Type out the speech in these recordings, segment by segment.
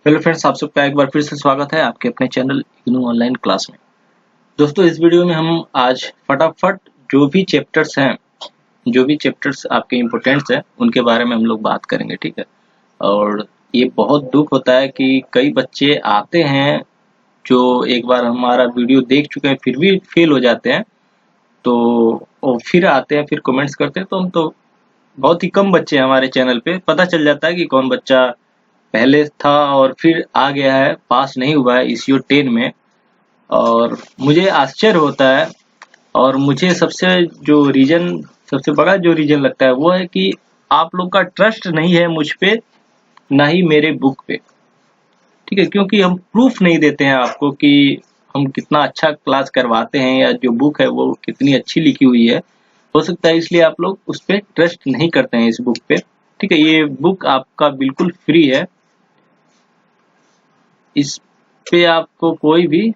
Hello friends, आप सबका एक बार फिर से स्वागत है आपके अपने चैनल इग्नू ऑनलाइन क्लास में। दोस्तों, इस वीडियो में हम आज फटाफट जो भी चैप्टर्स आपके इम्पोर्टेंट्स हैं उनके बारे में हम लोग बात करेंगे, ठीक है। और ये बहुत दुख होता है कि कई बच्चे आते हैं जो एक बार हमारा वीडियो देख चुके हैं फिर भी फेल हो जाते हैं, तो और फिर आते हैं फिर कमेंट्स करते हैं। तो हम तो बहुत ही कम बच्चे हैं हमारे चैनल पे, पता चल जाता है कि कौन बच्चा पहले था और फिर आ गया है, पास नहीं हुआ है ईसीओ 10 में। और मुझे आश्चर्य होता है, और मुझे सबसे बड़ा जो रीजन लगता है वो है कि आप लोग का ट्रस्ट नहीं है मुझ पे, ना ही मेरे बुक पे, ठीक है। क्योंकि हम प्रूफ नहीं देते हैं आपको कि हम कितना अच्छा क्लास करवाते हैं या जो बुक है वो कितनी अच्छी लिखी हुई है। हो सकता है इसलिए आप लोग उस पे ट्रस्ट नहीं करते हैं, इस बुक पे, ठीक है। ये बुक आपका बिल्कुल फ्री है, इस पे आपको कोई भी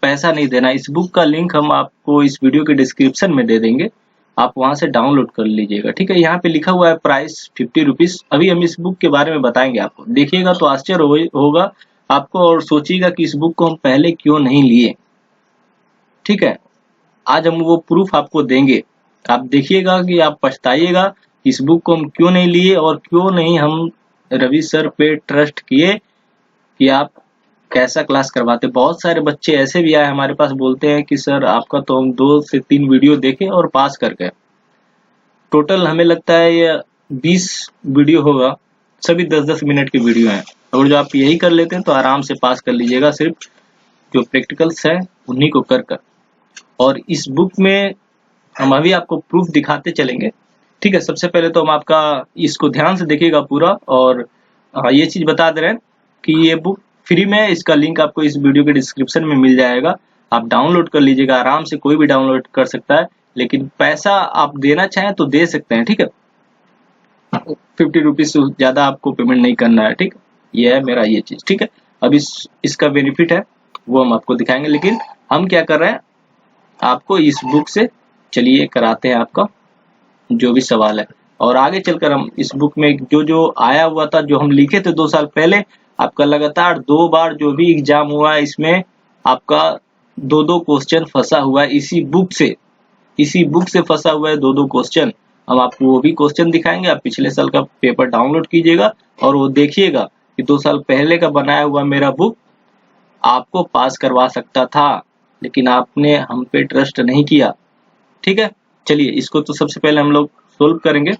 पैसा नहीं देना। इस बुक का लिंक हम आपको इस वीडियो के डिस्क्रिप्शन में दे देंगे, आप वहां से डाउनलोड कर लीजिएगा, ठीक है। यहाँ पे लिखा हुआ है प्राइस 50 रुपीज। अभी हम इस बुक के बारे में बताएंगे आपको, देखिएगा तो आश्चर्य होगा आपको और सोचिएगा कि इस बुक को हम पहले क्यों नहीं लिए, ठीक है। आज हम वो प्रूफ आपको देंगे, आप देखिएगा कि आप पछताइएगा इस बुक को हम क्यों नहीं लिए और क्यों नहीं हम रवि सर पे ट्रस्ट किए कि आप कैसा क्लास करवाते। बहुत सारे बच्चे ऐसे भी आए हमारे पास, बोलते हैं कि सर आपका तो हम 2 से 3 वीडियो देखे और पास कर गए। टोटल हमें लगता है ये 20 वीडियो होगा, सभी 10-10 मिनट की वीडियो हैं। अगर जो आप यही कर लेते हैं तो आराम से पास कर लीजिएगा, सिर्फ जो प्रैक्टिकल्स है उन्हीं को कर कर। और इस बुक में हम अभी आपको प्रूफ दिखाते चलेंगे, ठीक है। सबसे पहले तो हम आपका इसको ध्यान से देखिएगा पूरा, और ये चीज बता दे रहे हैं कि ये बुक फ्री में है, इसका लिंक आपको इस वीडियो के डिस्क्रिप्शन में मिल जाएगा, आप डाउनलोड कर लीजिएगा, आराम से कोई भी डाउनलोड कर सकता है। लेकिन पैसा आप देना चाहें तो दे सकते हैं, ठीक है। 50 रुपीज से ज्यादा आपको पेमेंट नहीं करना है, ठीक। ये है मेरा ये चीज, ठीक है। अब इसका बेनिफिट है वो हम आपको दिखाएंगे, लेकिन हम क्या कर रहे हैं, आपको इस बुक से चलिए कराते हैं आपका जो भी सवाल है। और आगे चलकर हम इस बुक में जो जो आया हुआ था, जो हम लिखे थे 2 साल पहले, आपका लगातार 2 बार जो भी एग्जाम हुआ है इसमें आपका 2-2 क्वेश्चन फंसा हुआ है इसी बुक से फंसा हुआ है 2-2 क्वेश्चन। हम आपको वो भी क्वेश्चन दिखाएंगे, आप पिछले साल का पेपर डाउनलोड कीजिएगा और वो देखिएगा कि 2 साल पहले का बनाया हुआ मेरा बुक आपको पास करवा सकता था, लेकिन आपने हम पे ट्रस्ट नहीं किया, ठीक है। चलिए इसको तो सबसे पहले हम लोग सोल्व करेंगे,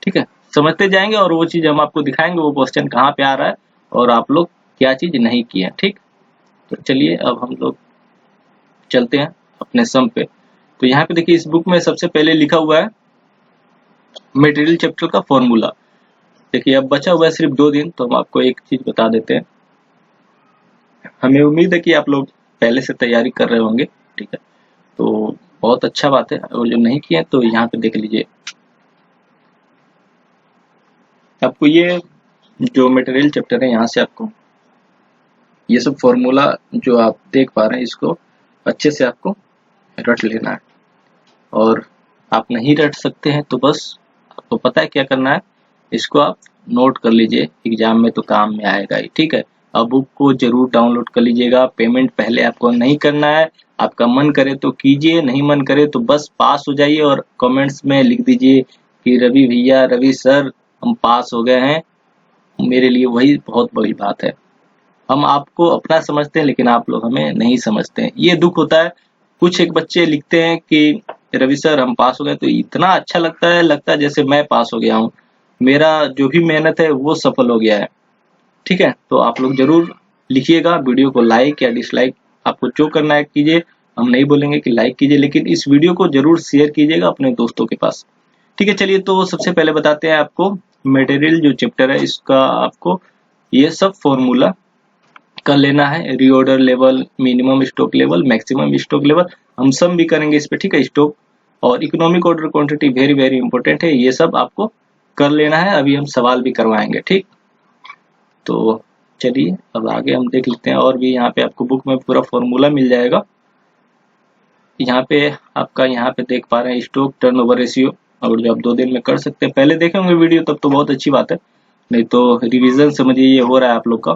ठीक है। समझते जाएंगे और वो चीज हम आपको दिखाएंगे, वो क्वेश्चन कहाँ पे आ रहा है और आप लोग क्या चीज नहीं किए हैं, ठीक। तो चलिए अब हम लोग चलते हैं अपने सम पे। तो यहाँ पे देखिए, इस बुक में सबसे पहले लिखा हुआ है मटेरियल चैप्टर का फॉर्मूला। देखिए अब बचा हुआ है सिर्फ 2 दिन, तो हम आपको एक चीज बता देते हैं। हमें उम्मीद है कि आप लोग पहले से तैयारी कर रहे होंगे, ठीक है। तो बहुत अच्छा बात है, और जो नहीं किए तो यहाँ पे देख लीजिए। आपको ये जो मटेरियल चैप्टर है यहाँ से आपको ये सब फॉर्मूला जो आप देख पा रहे हैं इसको अच्छे से आपको रट लेना है। और आप नहीं रट सकते हैं तो बस आपको पता है क्या करना है, इसको आप नोट कर लीजिए, एग्जाम में तो काम में आएगा ही, ठीक है। अब बुक को जरूर डाउनलोड कर लीजिएगा, पेमेंट पहले आपको नहीं करना है, आपका मन करे तो कीजिए, नहीं मन करे तो बस पास हो जाइए और कमेंट्स में लिख दीजिए कि रवि भैया, रवि सर, हम पास हो गए हैं। मेरे लिए वही बहुत बड़ी बात है। हम आपको अपना समझते हैं लेकिन आप लोग हमें नहीं समझते हैं, ये दुख होता है। कुछ एक बच्चे लिखते हैं कि रवि सर हम पास हो गए, तो इतना अच्छा लगता है जैसे मैं पास हो गया हूँ, मेरा जो भी मेहनत है वो सफल हो गया है, ठीक है। तो आप लोग जरूर लिखिएगा, वीडियो को लाइक या डिसलाइक आपको जो करना है कीजिए, हम नहीं बोलेंगे कि लाइक कीजिए, लेकिन इस वीडियो को जरूर शेयर कीजिएगा अपने दोस्तों के पास, ठीक है। चलिए तो सबसे पहले बताते हैं आपको मटेरियल जो चैप्टर है इसका आपको ये सब फॉर्मूला कर लेना है। Reorder level, minimum stock level, maximum stock level, हम सम भी करेंगे इस पे, ठीक है। स्टॉक और economic order quantity very very important है, ये सब आपको कर लेना है। अभी हम सवाल भी करवाएंगे, ठीक। तो चलिए अब आगे हम देख लेते हैं, और भी यहाँ पे आपको बुक में पूरा फॉर्मूला मिल जाएगा। यहाँ पे आपका यहाँ पे देख पा रहे हैं स्टॉक टर्नओवर रेशियो, और जो आप 2 दिन में कर सकते हैं, पहले देखे होंगे वीडियो तब तो बहुत अच्छी बात है, नहीं तो रिवीजन समझिए ये हो रहा है आप लोग का।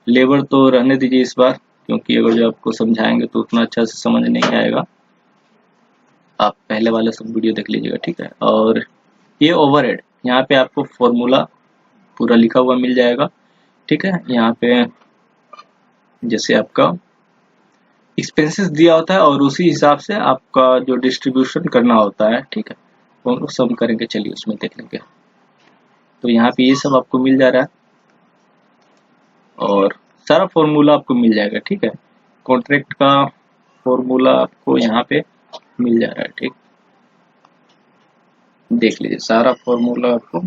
लेबर तो रहने दीजिए इस बार, क्योंकि अगर जो आपको समझाएंगे तो उतना अच्छा से समझ नहीं आएगा। आप पहले वाले सब वीडियो देख लीजिएगा, ठीक है। और ये ओवरहेड, यहाँ पे आपको फॉर्मूला पूरा लिखा हुआ मिल जाएगा, ठीक है। यहाँ पे जैसे आपका एक्सपेंसेस दिया होता है और उसी हिसाब से आपका जो डिस्ट्रीब्यूशन करना होता है, ठीक है, वो हम लोग सम करेंगे। चलिए उसमें देख लेंगे। तो यहाँ पे ये सब आपको मिल जा रहा है और सारा फॉर्मूला आपको मिल जाएगा, ठीक है। कॉन्ट्रैक्ट का फॉर्मूला आपको यहाँ पे मिल जा रहा है, ठीक। देख लीजिए सारा फॉर्मूला आपको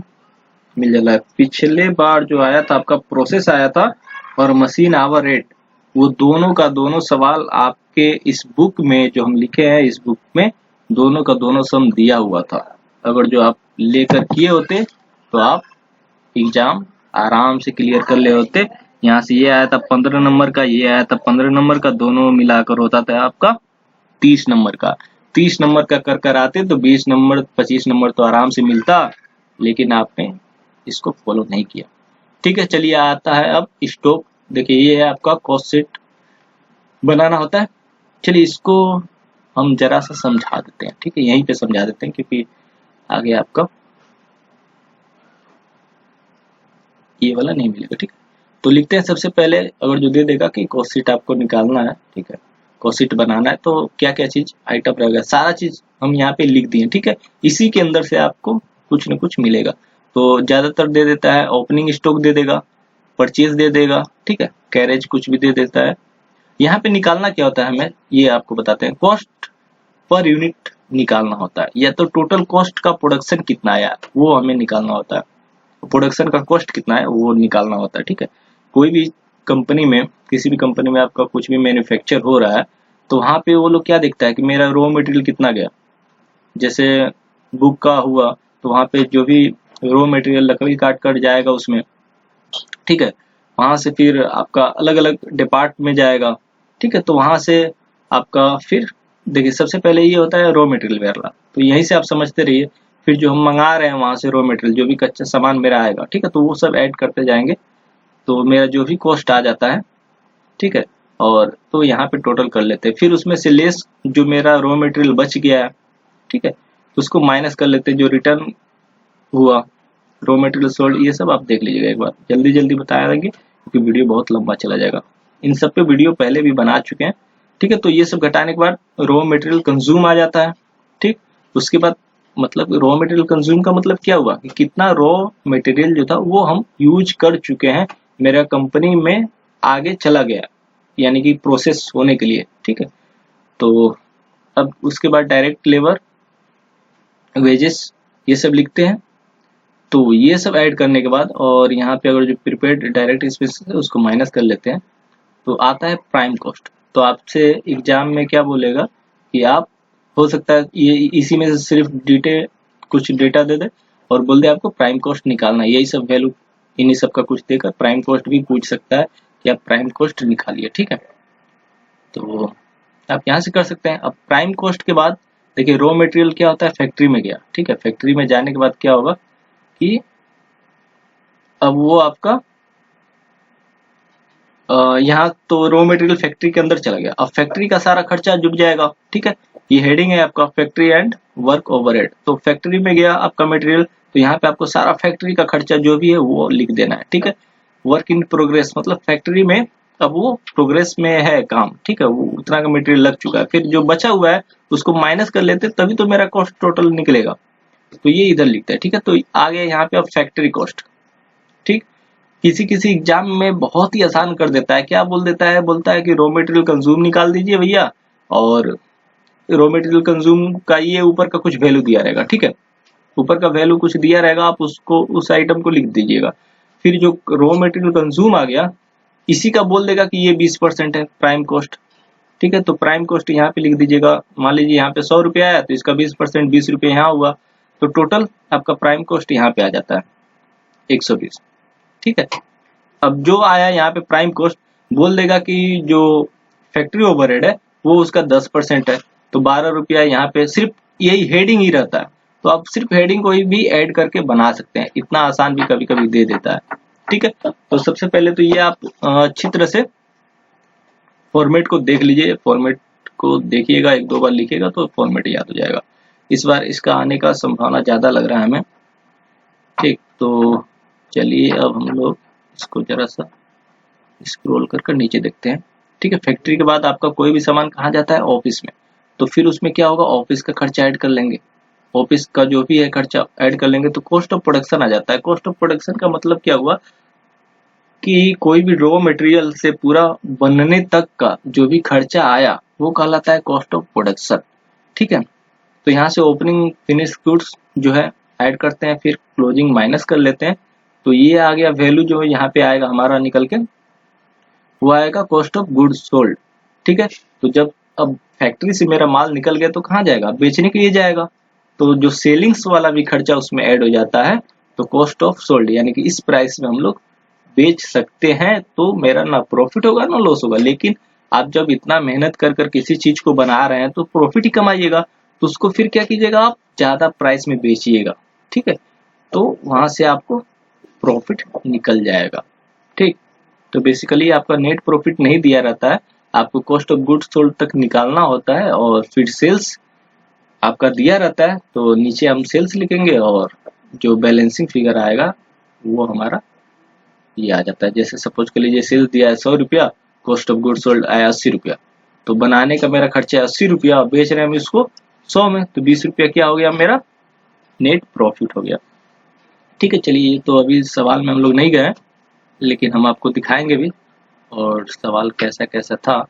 मिल जा रहा है। पिछले बार जो आया था आपका प्रोसेस आया था और मशीन आवर रेट, वो दोनों का दोनों सवाल आपके इस बुक में जो हम लिखे हैं, इस बुक में दोनों का दोनों सम दिया हुआ था। अगर जो आप लेकर किए होते तो आप एग्जाम आराम से क्लियर कर ले होते। यहाँ से ये आया था 15 नंबर का, ये आया था 15 नंबर का, दोनों मिलाकर होता था आपका 30 नंबर का। 30 नंबर का कर आते तो 20 नंबर 25 नंबर तो आराम से मिलता, लेकिन आपने इसको फॉलो नहीं किया, ठीक है। चलिए आता है अब स्टॉक। देखिए ये है आपका कॉस्ट शीट बनाना होता है। चलिए इसको हम जरा सा समझा देते हैं, ठीक है, यहीं पे समझा देते हैं, क्योंकि आगे आपका ये वाला नहीं मिलेगा, ठीक है। तो लिखते हैं सबसे पहले, अगर जो दे देगा कि कॉस्ट शीट आपको निकालना है, ठीक है, कॉस्ट शीट बनाना है, तो क्या क्या चीज आइटम रहेगा, सारा चीज हम यहाँ पे लिख दिए, ठीक है। इसी के अंदर से आपको कुछ न कुछ मिलेगा। तो ज्यादातर दे देता है ओपनिंग स्टॉक दे देगा, परचेज दे देगा, ठीक है, कैरेज कुछ भी दे देता है। यहाँ पे निकालना क्या होता है हमें, ये आपको बताते हैं। कॉस्ट पर यूनिट निकालना होता है, या तो टोटल कॉस्ट का प्रोडक्शन कितना आया वो हमें निकालना होता है, प्रोडक्शन का कॉस्ट कितना है वो निकालना होता है, ठीक है। कोई भी कंपनी में, किसी भी कंपनी में आपका कुछ भी मैन्युफैक्चर हो रहा है, तो वहां पे वो लोग क्या देखता है कि मेरा रॉ मटेरियल कितना गया। जैसे बुक का हुआ तो वहां पे जो भी रॉ मटेरियल लकड़ी काट कर जाएगा उसमें, ठीक है, वहां से फिर आपका अलग अलग डिपार्ट में जाएगा, ठीक है। तो वहां से आपका फिर देखिए सबसे पहले ये होता है रॉ मटेरियल वाला, तो यहीं से आप समझते रहिए। फिर जो हम मंगा रहे हैं वहां से रॉ मटेरियल, जो भी कच्चा सामान मेरा आएगा, ठीक है, तो वो सब ऐड करते जाएंगे, तो मेरा जो भी कॉस्ट आ जाता है, ठीक है। और तो यहाँ पे टोटल कर लेते हैं, फिर उसमें से लेस जो मेरा रॉ मटेरियल बच गया है, ठीक है, तो उसको माइनस कर लेते हैं, जो रिटर्न हुआ रॉ मटेरियल सोल्ड, ये सब आप देख लीजिएगा एक बार, जल्दी जल्दी बताया देंगे क्योंकि वीडियो बहुत लंबा चला जाएगा। इन सब पे वीडियो पहले भी बना चुके हैं, ठीक है। तो ये सब घटाने के बाद रॉ मटेरियल कंज्यूम आ जाता है, ठीक। उसके बाद मतलब रॉ मटेरियल कंज्यूम का मतलब क्या हुआ कि कितना रॉ मटेरियल जो था वो हम यूज कर चुके हैं, मेरा कंपनी में आगे चला गया, यानी कि प्रोसेस होने के लिए, ठीक है। तो अब उसके बाद डायरेक्ट लेबर, वेजेस, ये सब लिखते हैं। तो ये सब ऐड करने के बाद और यहाँ पे अगर जो प्रीपेड डायरेक्ट एक्सपेंसेस है उसको माइनस कर लेते हैं, तो आता है प्राइम कॉस्ट। तो आपसे एग्जाम में क्या बोलेगा कि आप, हो सकता है ये इसी में से सिर्फ कुछ डेटा दे दे और बोल दे आपको प्राइम कॉस्ट निकालना है, यही सब वैल्यू इन्हीं सब का कुछ देकर प्राइम कॉस्ट भी पूछ सकता है कि आप प्राइम कॉस्ट निकालिए, ठीक है। तो आप यहाँ से कर सकते हैं। अब प्राइम कॉस्ट के बाद देखिए रॉ मटेरियल क्या होता है, फैक्ट्री में गया, ठीक है। फैक्ट्री में जाने के बाद क्या होगा कि अब वो आपका यहाँ तो रॉ मटेरियल फैक्ट्री के अंदर चला गया, अब फैक्ट्री का सारा खर्चा जुट जाएगा, ठीक है। ये हेडिंग है आपका फैक्ट्री एंड वर्क ओवरहेड। तो फैक्ट्री में गया आपका मटेरियल, तो यहाँ पे आपको सारा फैक्ट्री का खर्चा जो भी है वो लिख देना है, ठीक है। वर्क इन प्रोग्रेस मतलब फैक्ट्री में अब वो प्रोग्रेस में है काम, ठीक है, वो उतना का मटेरियल लग चुका है, फिर जो बचा हुआ है उसको माइनस कर लेते तभी तो मेरा कॉस्ट टोटल निकलेगा, तो ये इधर लिखते हैं, ठीक है। तो आगे यहाँ पे अब फैक्ट्री कॉस्ट, ठीक। किसी किसी एग्जाम में बहुत ही आसान कर देता है, क्या बोल देता है, बोलता है कि रॉ मटेरियल कंज्यूम निकाल दीजिए भैया, और रॉ मटेरियल कंज्यूम का ये ऊपर का कुछ वैल्यू दिया रहेगा, ठीक है, ऊपर का वैल्यू कुछ दिया रहेगा, आप उसको उस आइटम को लिख दीजिएगा। फिर जो रॉ मटेरियल कंज्यूम आ गया इसी का बोल देगा कि ये 20% है प्राइम कॉस्ट, ठीक है। तो प्राइम कॉस्ट यहाँ पे लिख दीजिएगा, मान लीजिए यहाँ पे 100 रुपया आया तो इसका 20% 20 रुपये यहाँ हुआ, तो टोटल आपका प्राइम कॉस्ट यहाँ पे आ जाता है 120, ठीक है। अब जो आया यहाँ पे प्राइम कॉस्ट बोल देगा कि जो फैक्ट्री ओवरहेड है वो उसका 10% है, तो 12 रुपया यहाँ पे सिर्फ यही हेडिंग ही रहता है, तो आप सिर्फ हेडिंग कोई भी ऐड करके बना सकते हैं, इतना आसान भी कभी कभी दे देता है। ठीक है, तो सबसे पहले तो ये आप अच्छी तरह से फॉर्मेट को देख लीजिए, फॉर्मेट को देखिएगा, एक दो बार लिखिएगा तो फॉर्मेट याद हो जाएगा। इस बार इसका आने का संभावना ज्यादा लग रहा है हमें। ठीक, तो चलिए अब हम लोग इसको जरा सा स्क्रॉल कर नीचे देखते हैं। ठीक है, फैक्ट्री के बाद आपका कोई भी सामान कहाँ जाता है, ऑफिस में। तो फिर उसमें क्या होगा, ऑफिस का खर्चा ऐड कर लेंगे, ऑफिस का जो भी है खर्चा ऐड कर लेंगे, तो कॉस्ट ऑफ प्रोडक्शन आ जाता है। कॉस्ट ऑफ प्रोडक्शन का मतलब क्या हुआ कि कोई भी रॉ मटेरियल से पूरा बनने तक का जो भी खर्चा आया वो कहलाता है कॉस्ट ऑफ प्रोडक्शन। ठीक है, तो यहाँ से ओपनिंग फिनिश गुड्स जो है ऐड करते हैं, फिर क्लोजिंग माइनस कर लेते हैं, तो ये आ गया वैल्यू जो यहाँ पे आएगा हमारा निकल के, वो आएगा कॉस्ट ऑफ गुड्स सोल्ड। ठीक है, तो जब अब फैक्ट्री से मेरा माल निकल गया तो कहाँ जाएगा, बेचने के लिए जाएगा, तो जो सेलिंग्स वाला भी खर्चा उसमें ऐड हो जाता है, तो कॉस्ट ऑफ सोल्ड यानी कि इस प्राइस में हम लोग बेच सकते हैं, तो मेरा ना प्रॉफिट होगा ना लॉस होगा। लेकिन आप जब इतना मेहनत कर किसी चीज को बना रहे हैं तो प्रॉफिट ही कमाइएगा, तो उसको फिर क्या कीजिएगा, आप ज्यादा प्राइस में बेचिएगा। ठीक है, तो वहां से आपको प्रॉफिट निकल जाएगा। ठीक, तो बेसिकली आपका नेट प्रॉफिट नहीं दिया रहता है, आपको कॉस्ट ऑफ गुड्स सोल्ड तक निकालना होता है, और फिर सेल्स आपका दिया रहता है, तो नीचे हम सेल्स लिखेंगे और जो बैलेंसिंग फिगर आएगा वो हमारा ये आ जाता है। जैसे सपोज कर लीजिए सेल्स दिया है 100 रुपया, कॉस्ट ऑफ गुड्स सोल्ड आया 80 रुपया, तो बनाने का मेरा खर्चा है 80 रुपया, बेच रहे हैं हम इसको 100 में, तो 20 रुपया क्या हो गया, मेरा नेट प्रॉफिट हो गया। ठीक है, चलिए तो अभी सवाल में हम लोग नहीं गए, लेकिन हम आपको दिखाएंगे भी और सवाल कैसा कैसा था,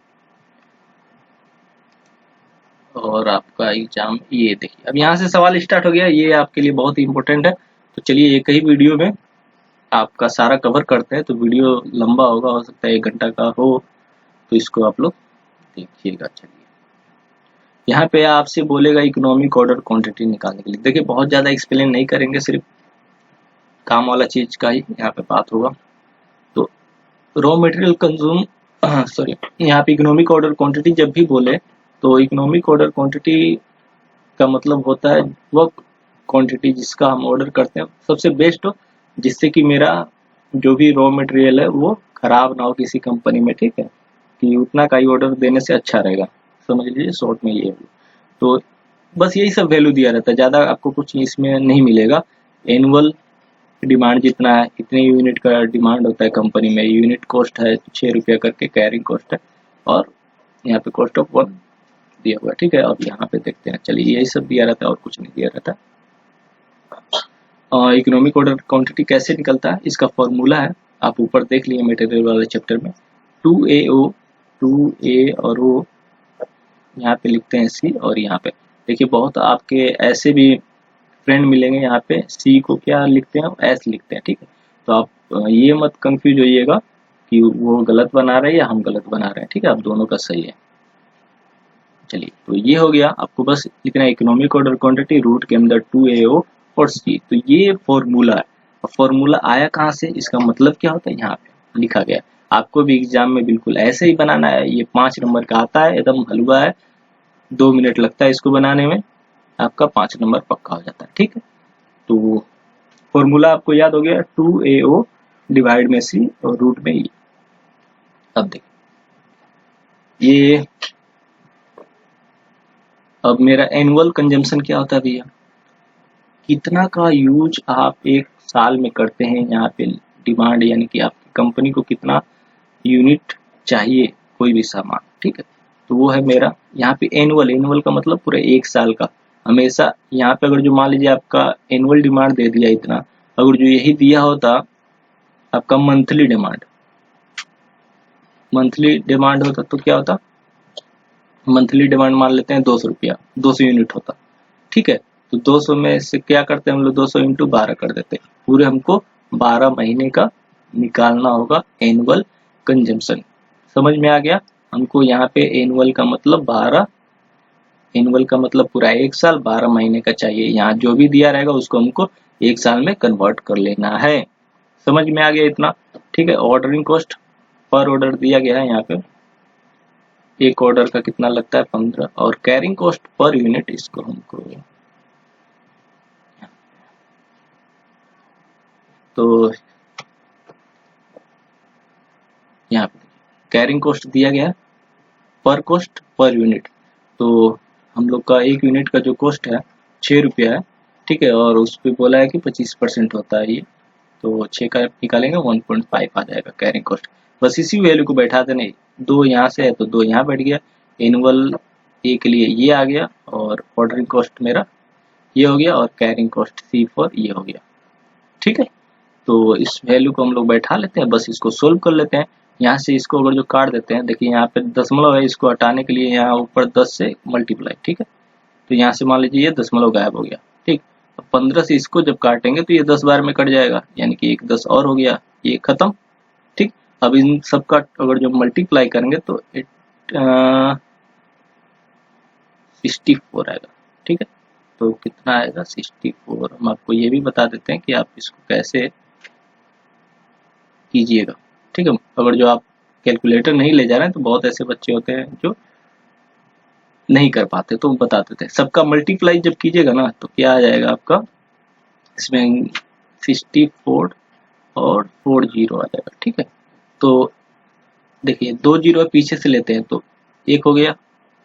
और आपका एग्जाम ये देखिए अब यहाँ से सवाल स्टार्ट हो गया, ये आपके लिए बहुत ही इंपॉर्टेंट है। तो चलिए एक ही वीडियो में आपका सारा कवर करते हैं, तो वीडियो लंबा होगा, हो सकता है 1 घंटा का हो, तो इसको आप लोग देखिएगा। चलिए यहाँ पे आपसे बोलेगा इकोनॉमिक ऑर्डर क्वांटिटी निकालने के लिए, देखिए बहुत ज्यादा एक्सप्लेन नहीं करेंगे, सिर्फ काम वाला चीज का ही यहाँ पे बात होगा। तो रॉ मटेरियल कंज्यूम सॉरी, यहाँ पे इकोनॉमिक ऑर्डर क्वांटिटी जब भी बोले तो इकोनॉमिक ऑर्डर क्वांटिटी का मतलब होता है वह क्वांटिटी जिसका हम ऑर्डर करते हैं सबसे बेस्ट हो, जिससे कि मेरा जो भी रॉ मटेरियल है वो खराब ना हो किसी कंपनी में। ठीक है, कि उतना का ही ऑर्डर देने से अच्छा रहेगा, समझ लीजिए शॉर्ट में ये है। तो बस यही सब वैल्यू दिया रहता है, ज़्यादा आपको कुछ इसमें नहीं मिलेगा। एनुअल डिमांड जितना है इतने यूनिट का डिमांड होता है कंपनी में, यूनिट कॉस्ट है 6 रुपया करके कैरिंग कॉस्ट है, और यहाँ पे कॉस्ट ऑफ वन दिया हुआ है। ठीक है, अब यहाँ पे देखते हैं, चलिए यही सब दिया रहता है और कुछ नहीं दिया रहता। इकोनॉमिक ऑर्डर क्वांटिटी कैसे निकलता है, इसका फॉर्मूला है, आप ऊपर देख लिए मटेरियल वाले चैप्टर में, 2AO 2A और O यहाँ पे लिखते हैं C, और यहाँ पे देखिए बहुत आपके ऐसे भी फ्रेंड मिलेंगे, यहाँ पे C को क्या लिखते हैं, S लिखते हैं। ठीक है, तो आप ये मत कंफ्यूज होइएगा कि वो गलत बना रहे हैं या हम गलत बना रहे हैं। ठीक है, आप दोनों का सही है। चलिए तो ये हो गया, आपको बस लिखना है इकोनॉमिक ऑर्डर क्वांटिटी रूट के अंदर 2AO और C, तो ये फॉर्मूला है। फॉर्मूला आया कहाँ से, इसका मतलब क्या होता है, यहाँ पे लिखा गया। आपको भी एग्जाम में बिल्कुल ऐसे ही बनाना है, ये 5 नंबर का आता है, एकदम हलवा है, 2 मिनट लगता है इसको बनाने में, आपका 5 नंबर पक्का हो जाता है। ठीक है, तो फॉर्मूला आपको याद हो गया, 2AO डिवाइड में C और रूट में E। अब देखिए ये अब मेरा एनुअल कंजम्पशन क्या होता है भैया, कितना का यूज आप एक साल में करते हैं, यहाँ पे डिमांड यानी कि आपकी कंपनी को कितना यूनिट चाहिए कोई भी सामान। ठीक है, तो वो है मेरा यहाँ पे एनुअल, एनुअल का मतलब पूरे 1 साल का। हमेशा यहाँ पे अगर जो मान लीजिए आपका एनुअल डिमांड दे दिया इतना, अगर जो यही दिया होता आपका मंथली डिमांड होता तो क्या होता, मंथली डिमांड मान लेते हैं 200 रुपया, 200 यूनिट होता। ठीक है, तो 200 में से क्या करते हैं हम लोग, 200 इंटू 12 कर देते हैं, पूरे हमको 12 महीने का निकालना होगा एनुअल कंजम्पशन। समझ में आ गया, हमको यहाँ पे एनुअल का मतलब 12, एनुअल का मतलब पूरा 1 साल, 12 महीने का चाहिए। यहाँ जो भी दिया रहेगा उसको हमको 1 साल में कन्वर्ट कर लेना है। समझ में आ गया इतना। ठीक है, ऑर्डरिंग कॉस्ट पर ऑर्डर दिया गया है यहाँ पे, एक ऑर्डर का कितना लगता है 15, और कैरिंग कॉस्ट पर यूनिट इसको हमको तो यहाँ पे कैरिंग कॉस्ट दिया गया है पर कॉस्ट पर यूनिट। तो हम लोग का 1 यूनिट का जो कॉस्ट है 6 रुपया है, ठीक है, और उस पर बोला है कि 25% होता है ये, तो 6 का निकालेंगे 1.5 आ जाएगा कैरिंग कॉस्ट। बस इसी वैल्यू को बैठा देने, 2 यहाँ से है तो 2 यहाँ बैठ गया, एनुअल ए के लिए ये आ गया, और ऑर्डरिंग कॉस्ट मेरा ये हो गया, और कैरिंग कॉस्ट C4 ये हो गया, ठीक है। तो इस वैल्यू को हम लोग बैठा लेते हैं, बस इसको सोल्व कर लेते हैं। यहाँ से इसको अगर जो काट देते हैं, देखिए यहाँ पे दशमलव है, इसको हटाने के लिए यहाँ ऊपर 10 से मल्टीप्लाई, ठीक है। तो यहाँ से मान लीजिए ये दशमलव गायब हो गया, ठीक। अब 15 से इसको जब काटेंगे तो ये 10 बार में कट जाएगा, यानी कि एक 10 और हो गया, ये खत्म, ठीक। अब इन सब का अगर जो मल्टीप्लाई करेंगे तो 64 आएगा, ठीक है। तो कितना आएगा 64। हम आपको ये भी बता देते हैं कि आप इसको कैसे कीजिएगा, ठीक है। अगर जो आप कैलकुलेटर नहीं ले जा रहे हैं तो बहुत ऐसे बच्चे होते हैं जो नहीं कर पाते, तो बता देते हैं। सबका मल्टीप्लाई जब कीजिएगा ना तो क्या आ जाएगा आपका, इसमें 64 और 40 आ जाएगा, ठीक है। तो देखिए 2 जीरो पीछे से लेते हैं तो 1 हो गया,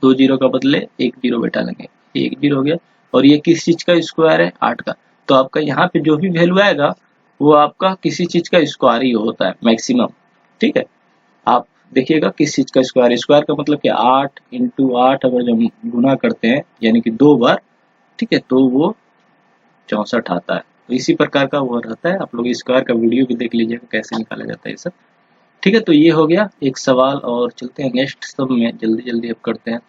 2 जीरो का बदले 1 जीरो बैठा लेंगे, 1 जीरो हो गया, और ये किस चीज का स्क्वायर है, 8 का। तो आपका यहाँ पे जो भी वैल्यू आएगा वो आपका किसी चीज का स्क्वायर ही होता है मैक्सिमम, ठीक है। आप देखिएगा किस चीज का स्क्वायर, स्क्वायर का मतलब कि 8 इंटू 8 अगर जब गुना करते हैं यानी कि 2 बार, ठीक है, तो वो 64 आता है। तो इसी प्रकार का वो रहता है, आप लोग स्क्वायर का वीडियो भी देख लीजिएगा कैसे निकाला जाता है ये सब, ठीक है। तो ये हो गया एक सवाल, और चलते हैं नेक्स्ट सब में, जल्दी जल्दी अब करते हैं,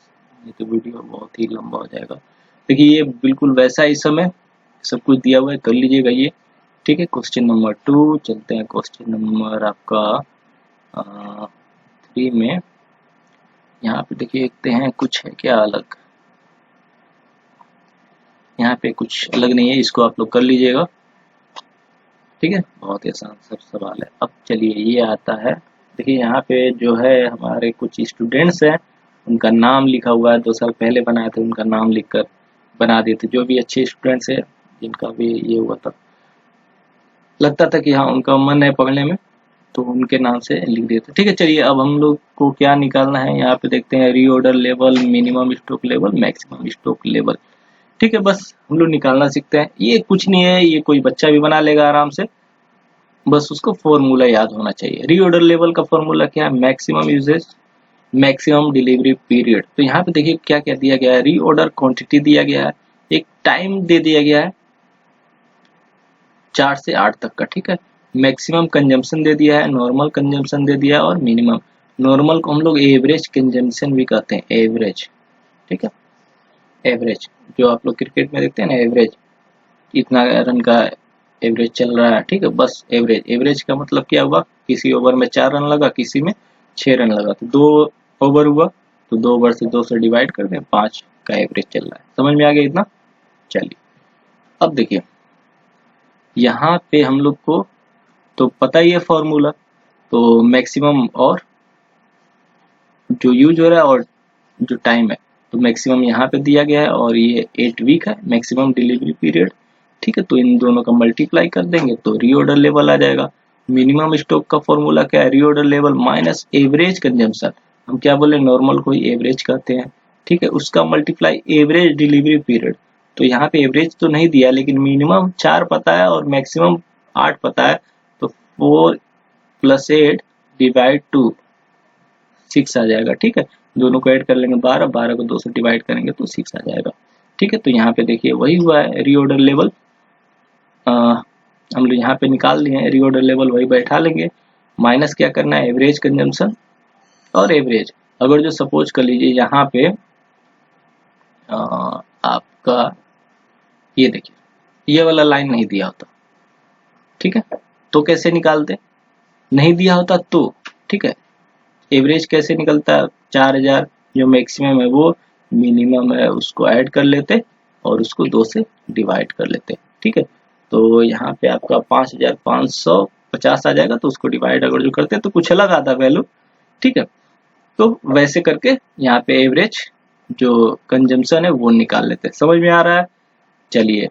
ये तो वीडियो बहुत ही लंबा हो जाएगा। देखिए ये बिल्कुल वैसा ही समय सब कुछ दिया हुआ है, कर लीजिएगा ये, ठीक है। क्वेश्चन नंबर 2 चलते हैं, क्वेश्चन नंबर आपका 3 में। यहाँ पे देखिए देखते हैं कुछ है क्या अलग, यहाँ पे कुछ अलग नहीं है, इसको आप लोग कर लीजिएगा, ठीक है। बहुत ही आसान सब सवाल है। अब चलिए ये आता है, देखिए यहाँ पे जो है हमारे कुछ स्टूडेंट्स हैं, उनका नाम लिखा हुआ है, 2 साल पहले बनाए थे, उनका नाम लिखकर बना दिए थे। जो भी अच्छे स्टूडेंट्स हैं जिनका भी ये हुआ था, लगता था कि हाँ उनका मन है पढ़ने में, तो उनके नाम से लिख देते, ठीक है। चलिए अब हम लोग को क्या निकालना है, यहाँ पे देखते हैं reorder level, minimum stock level, maximum stock level, ठीक है। बस हम लोग निकालना सीखते हैं, ये कुछ नहीं है, ये कोई बच्चा भी बना लेगा आराम से, बस उसको फॉर्मूला याद होना चाहिए। रीऑर्डर लेवल का फॉर्मूला क्या है, maximum usages maximum delivery period. तो यहाँ पे देखिए क्या क्या दिया गया है, रीऑर्डर क्वांटिटी दिया गया है, एक टाइम दे दिया गया है 4 से 8 तक का, ठीक है। मैक्सिमम कंजम्पशन दे दिया है, नॉर्मल कंजम्पशन दे दिया है, और मिनिमम। नॉर्मल को हम लोग एवरेज कंजम्पशन भी कहते हैं, एवरेज, ठीक है। एवरेज जो आप लोग क्रिकेट में देखते हैं ना, एवरेज इतना रन का एवरेज चल रहा है, ठीक है, बस एवरेज। एवरेज का मतलब क्या हुआ, किसी ओवर में 4 रन लगा, किसी में 6 रन लगा, तो 2 ओवर हुआ, तो 2 ओवर से 2 से डिवाइड कर दें, 5 का एवरेज चल रहा है। समझ में आ गया इतना। चलिए अब देखिए यहाँ पे हम लोग को तो पता ही है फॉर्मूला, तो मैक्सिमम और जो यूज हो रहा है और जो टाइम है, तो मैक्सिमम यहाँ पे दिया गया है, और ये 8 वीक है मैक्सिमम डिलीवरी पीरियड, ठीक है। तो इन दोनों का मल्टीप्लाई कर देंगे तो रीऑर्डर लेवल आ जाएगा। मिनिमम स्टॉक का फॉर्मूला क्या है, reorder level minus average consumption, हम क्या बोले, नॉर्मल को ही एवरेज कहते हैं, ठीक है, उसका मल्टीप्लाई एवरेज डिलीवरी पीरियड। तो यहाँ पे एवरेज तो नहीं दिया, लेकिन मिनिमम 4 पता है और मैक्सिमम 8 पता है, तो 4 + 8 डिवाइड 2 6 आ जाएगा, ठीक है। दोनों को ऐड कर लेंगे 12, 12 को 2 से डिवाइड करेंगे तो 6 आ जाएगा, ठीक है। तो यहाँ पे देखिए वही हुआ है, रीऑर्डर लेवल हम लोग यहाँ पे निकाल लिए हैं, रीऑर्डर लेवल वही बैठा लेंगे, माइनस क्या करना है, एवरेज कंजम्पशन और एवरेज। अगर जो सपोज कर लीजिए यहाँ पे आपका ये देखिए ये वाला लाइन नहीं दिया होता, ठीक है, तो कैसे निकालते, नहीं दिया होता तो, ठीक है। एवरेज कैसे निकलता है, 4000 जो मैक्सिमम है वो मिनिमम है उसको ऐड कर लेते और उसको 2 से डिवाइड कर लेते, ठीक है। तो यहाँ पे आपका 5550 आ जाएगा, तो उसको डिवाइड अगर जो करते तो कुछ अलग आता वैल्यू, ठीक है। तो वैसे करके यहाँ पे एवरेज जो कंजम्पशन है वो निकाल लेते हैं। समझ में आ रहा है। चलिए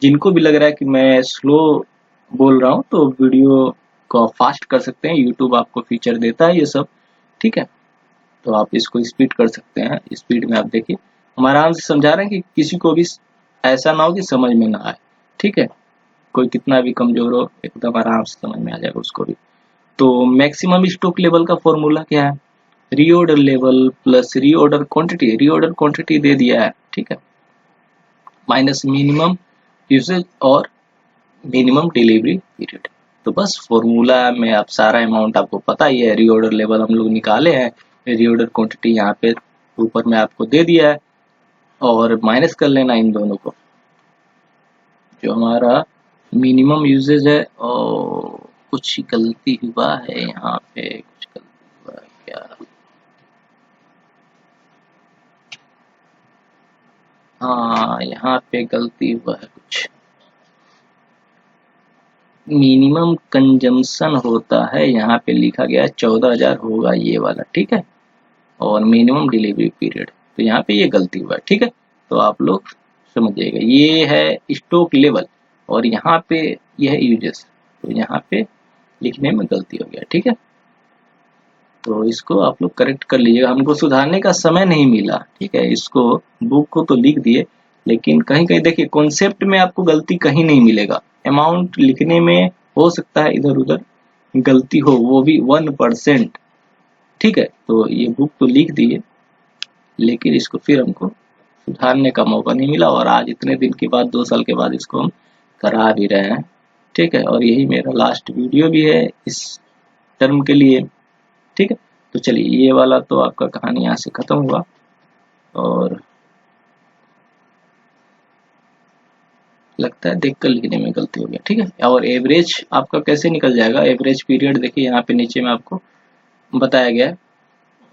जिनको भी लग रहा है कि मैं स्लो बोल रहा हूँ, तो वीडियो को फास्ट कर सकते हैं, यूट्यूब आपको फीचर देता है ये सब, ठीक है। तो आप इसको स्पीड कर सकते हैं, स्पीड में आप देखिए हम आराम से समझा रहे हैं कि किसी को भी ऐसा ना हो कि समझ में ना आए, ठीक है। कोई कितना भी कमजोर हो एकदम आराम से समझ में आ जाएगा उसको भी। तो मैक्सिमम स्टॉक लेवल का फॉर्मूला क्या है, reorder level plus reorder quantity, reorder quantity दे दिया है, ठीक है, माइनस मिनिमम यूसेज और मिनिमम डिलीवरी पीरियड। तो बस फॉर्मूला में आप सारा अमाउंट आपको पता ही है, रीऑर्डर लेवल हम लोग निकाले हैं, रीऑर्डर क्वांटिटी यहाँ पे ऊपर में आपको दे दिया है, और माइनस कर लेना इन दोनों को, जो हमारा मिनिमम यूजेज है। और कुछ गलती हुआ है यहाँ पे, कुछ गलती हुआ है क्या, हाँ यहाँ पे गलती हुआ है कुछ, मिनिमम कंजम्पशन होता है यहाँ पे लिखा गया है 14,000 होगा ये वाला, ठीक है, और मिनिमम डिलीवरी पीरियड, तो यहाँ पे ये गलती हुआ है, ठीक है। तो आप लोग समझिएगा, ये है स्टॉक लेवल और यहाँ पे ये है यूजेस, तो यहाँ पे लिखने में गलती हो गया, ठीक है। तो इसको आप लोग करेक्ट कर लीजिएगा, हमको सुधारने का समय नहीं मिला, ठीक है। इसको बुक को तो लिख दिए, लेकिन कहीं कहीं देखिए कॉन्सेप्ट में आपको गलती कहीं नहीं मिलेगा, अमाउंट लिखने में हो सकता है इधर उधर गलती हो, वो भी 1%, ठीक है। तो ये बुक तो लिख दिए, लेकिन इसको फिर हमको सुधारने का मौका नहीं मिला, और आज इतने दिन के बाद 2 साल के बाद इसको हम करा भी रहे हैं, ठीक है। और यही मेरा लास्ट वीडियो भी है इस टर्म के लिए, ठीक है। तो चलिए ये वाला तो आपका कहानी यहाँ से खत्म हुआ, और लगता है देखकर लिखने में गलती हो गया, ठीक है। और एवरेज आपका कैसे निकल जाएगा, एवरेज पीरियड देखिए यहाँ पे नीचे में आपको बताया गया है,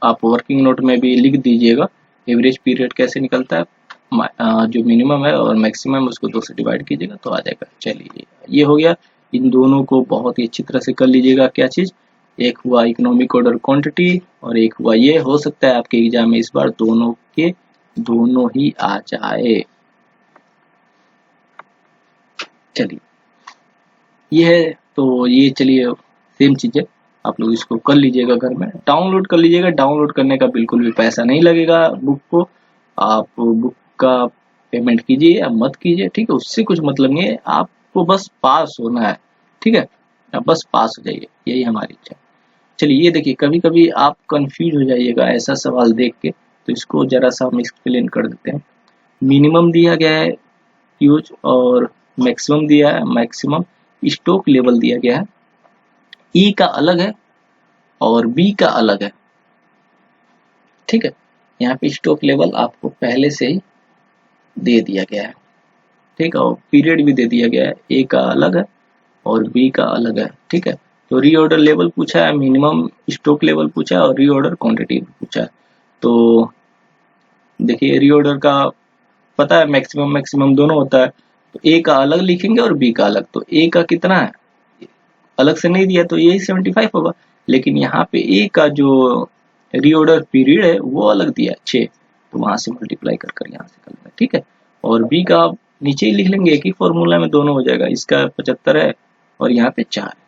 आप वर्किंग नोट में भी लिख दीजिएगा एवरेज पीरियड कैसे निकलता है, जो मिनिमम है और मैक्सिमम उसको 2 से डिवाइड कीजिएगा तो आ जाएगा। चलिए ये हो गया, इन दोनों को बहुत ही अच्छी तरह से कर लीजिएगा। क्या चीज, एक हुआ इकोनॉमिक ऑर्डर क्वांटिटी और एक हुआ ये, हो सकता है आपके एग्जाम में इस बार दोनों के दोनों ही आ जाए। चलिए ये है, तो ये चलिए सेम चीज है, आप लोग इसको कर लीजिएगा, घर में डाउनलोड कर लीजिएगा। डाउनलोड करने का बिल्कुल भी पैसा नहीं लगेगा बुक को, आप बुक का पेमेंट कीजिए या मत कीजिए, ठीक है, उससे कुछ मतलब नहीं है, आपको बस पास होना है, ठीक है, आप बस पास हो जाइए, यही हमारी इच्छा है। चलिए ये देखिए, कभी कभी आप कंफ्यूज हो जाइएगा ऐसा सवाल देख के, तो इसको जरा सा हम एक्सप्लेन कर देते हैं। मिनिमम दिया गया है यूज, और मैक्सिमम दिया है, मैक्सिमम स्टॉक लेवल दिया गया है, ई का अलग है और बी का अलग है, ठीक है। यहाँ पे स्टॉक लेवल आपको पहले से ही दे दिया गया है, ठीक है, और पीरियड भी दे दिया गया है, ए का अलग है और बी का अलग है, ठीक है। तो रीऑर्डर लेवल पूछा है, मिनिमम स्टॉक लेवल पूछा है और रीऑर्डर क्वांटिटी पूछा है। तो देखिए रीऑर्डर का पता है मैक्सिमम मैक्सिमम दोनों होता है, तो ए का अलग लिखेंगे और बी का अलग, तो ए का कितना है अलग से नहीं दिया, तो यही 75 होगा, लेकिन यहाँ पे ए का जो रीऑर्डर पीरियड है वो अलग दिया है 6, तो वहां से मल्टीप्लाई कर कर यहाँ से कर लेना, ठीक है। और बी का आप नीचे ही लिख लेंगे, एक ही फॉर्मूला में दोनों हो जाएगा, इसका 75 है और यहाँ पे 4 है,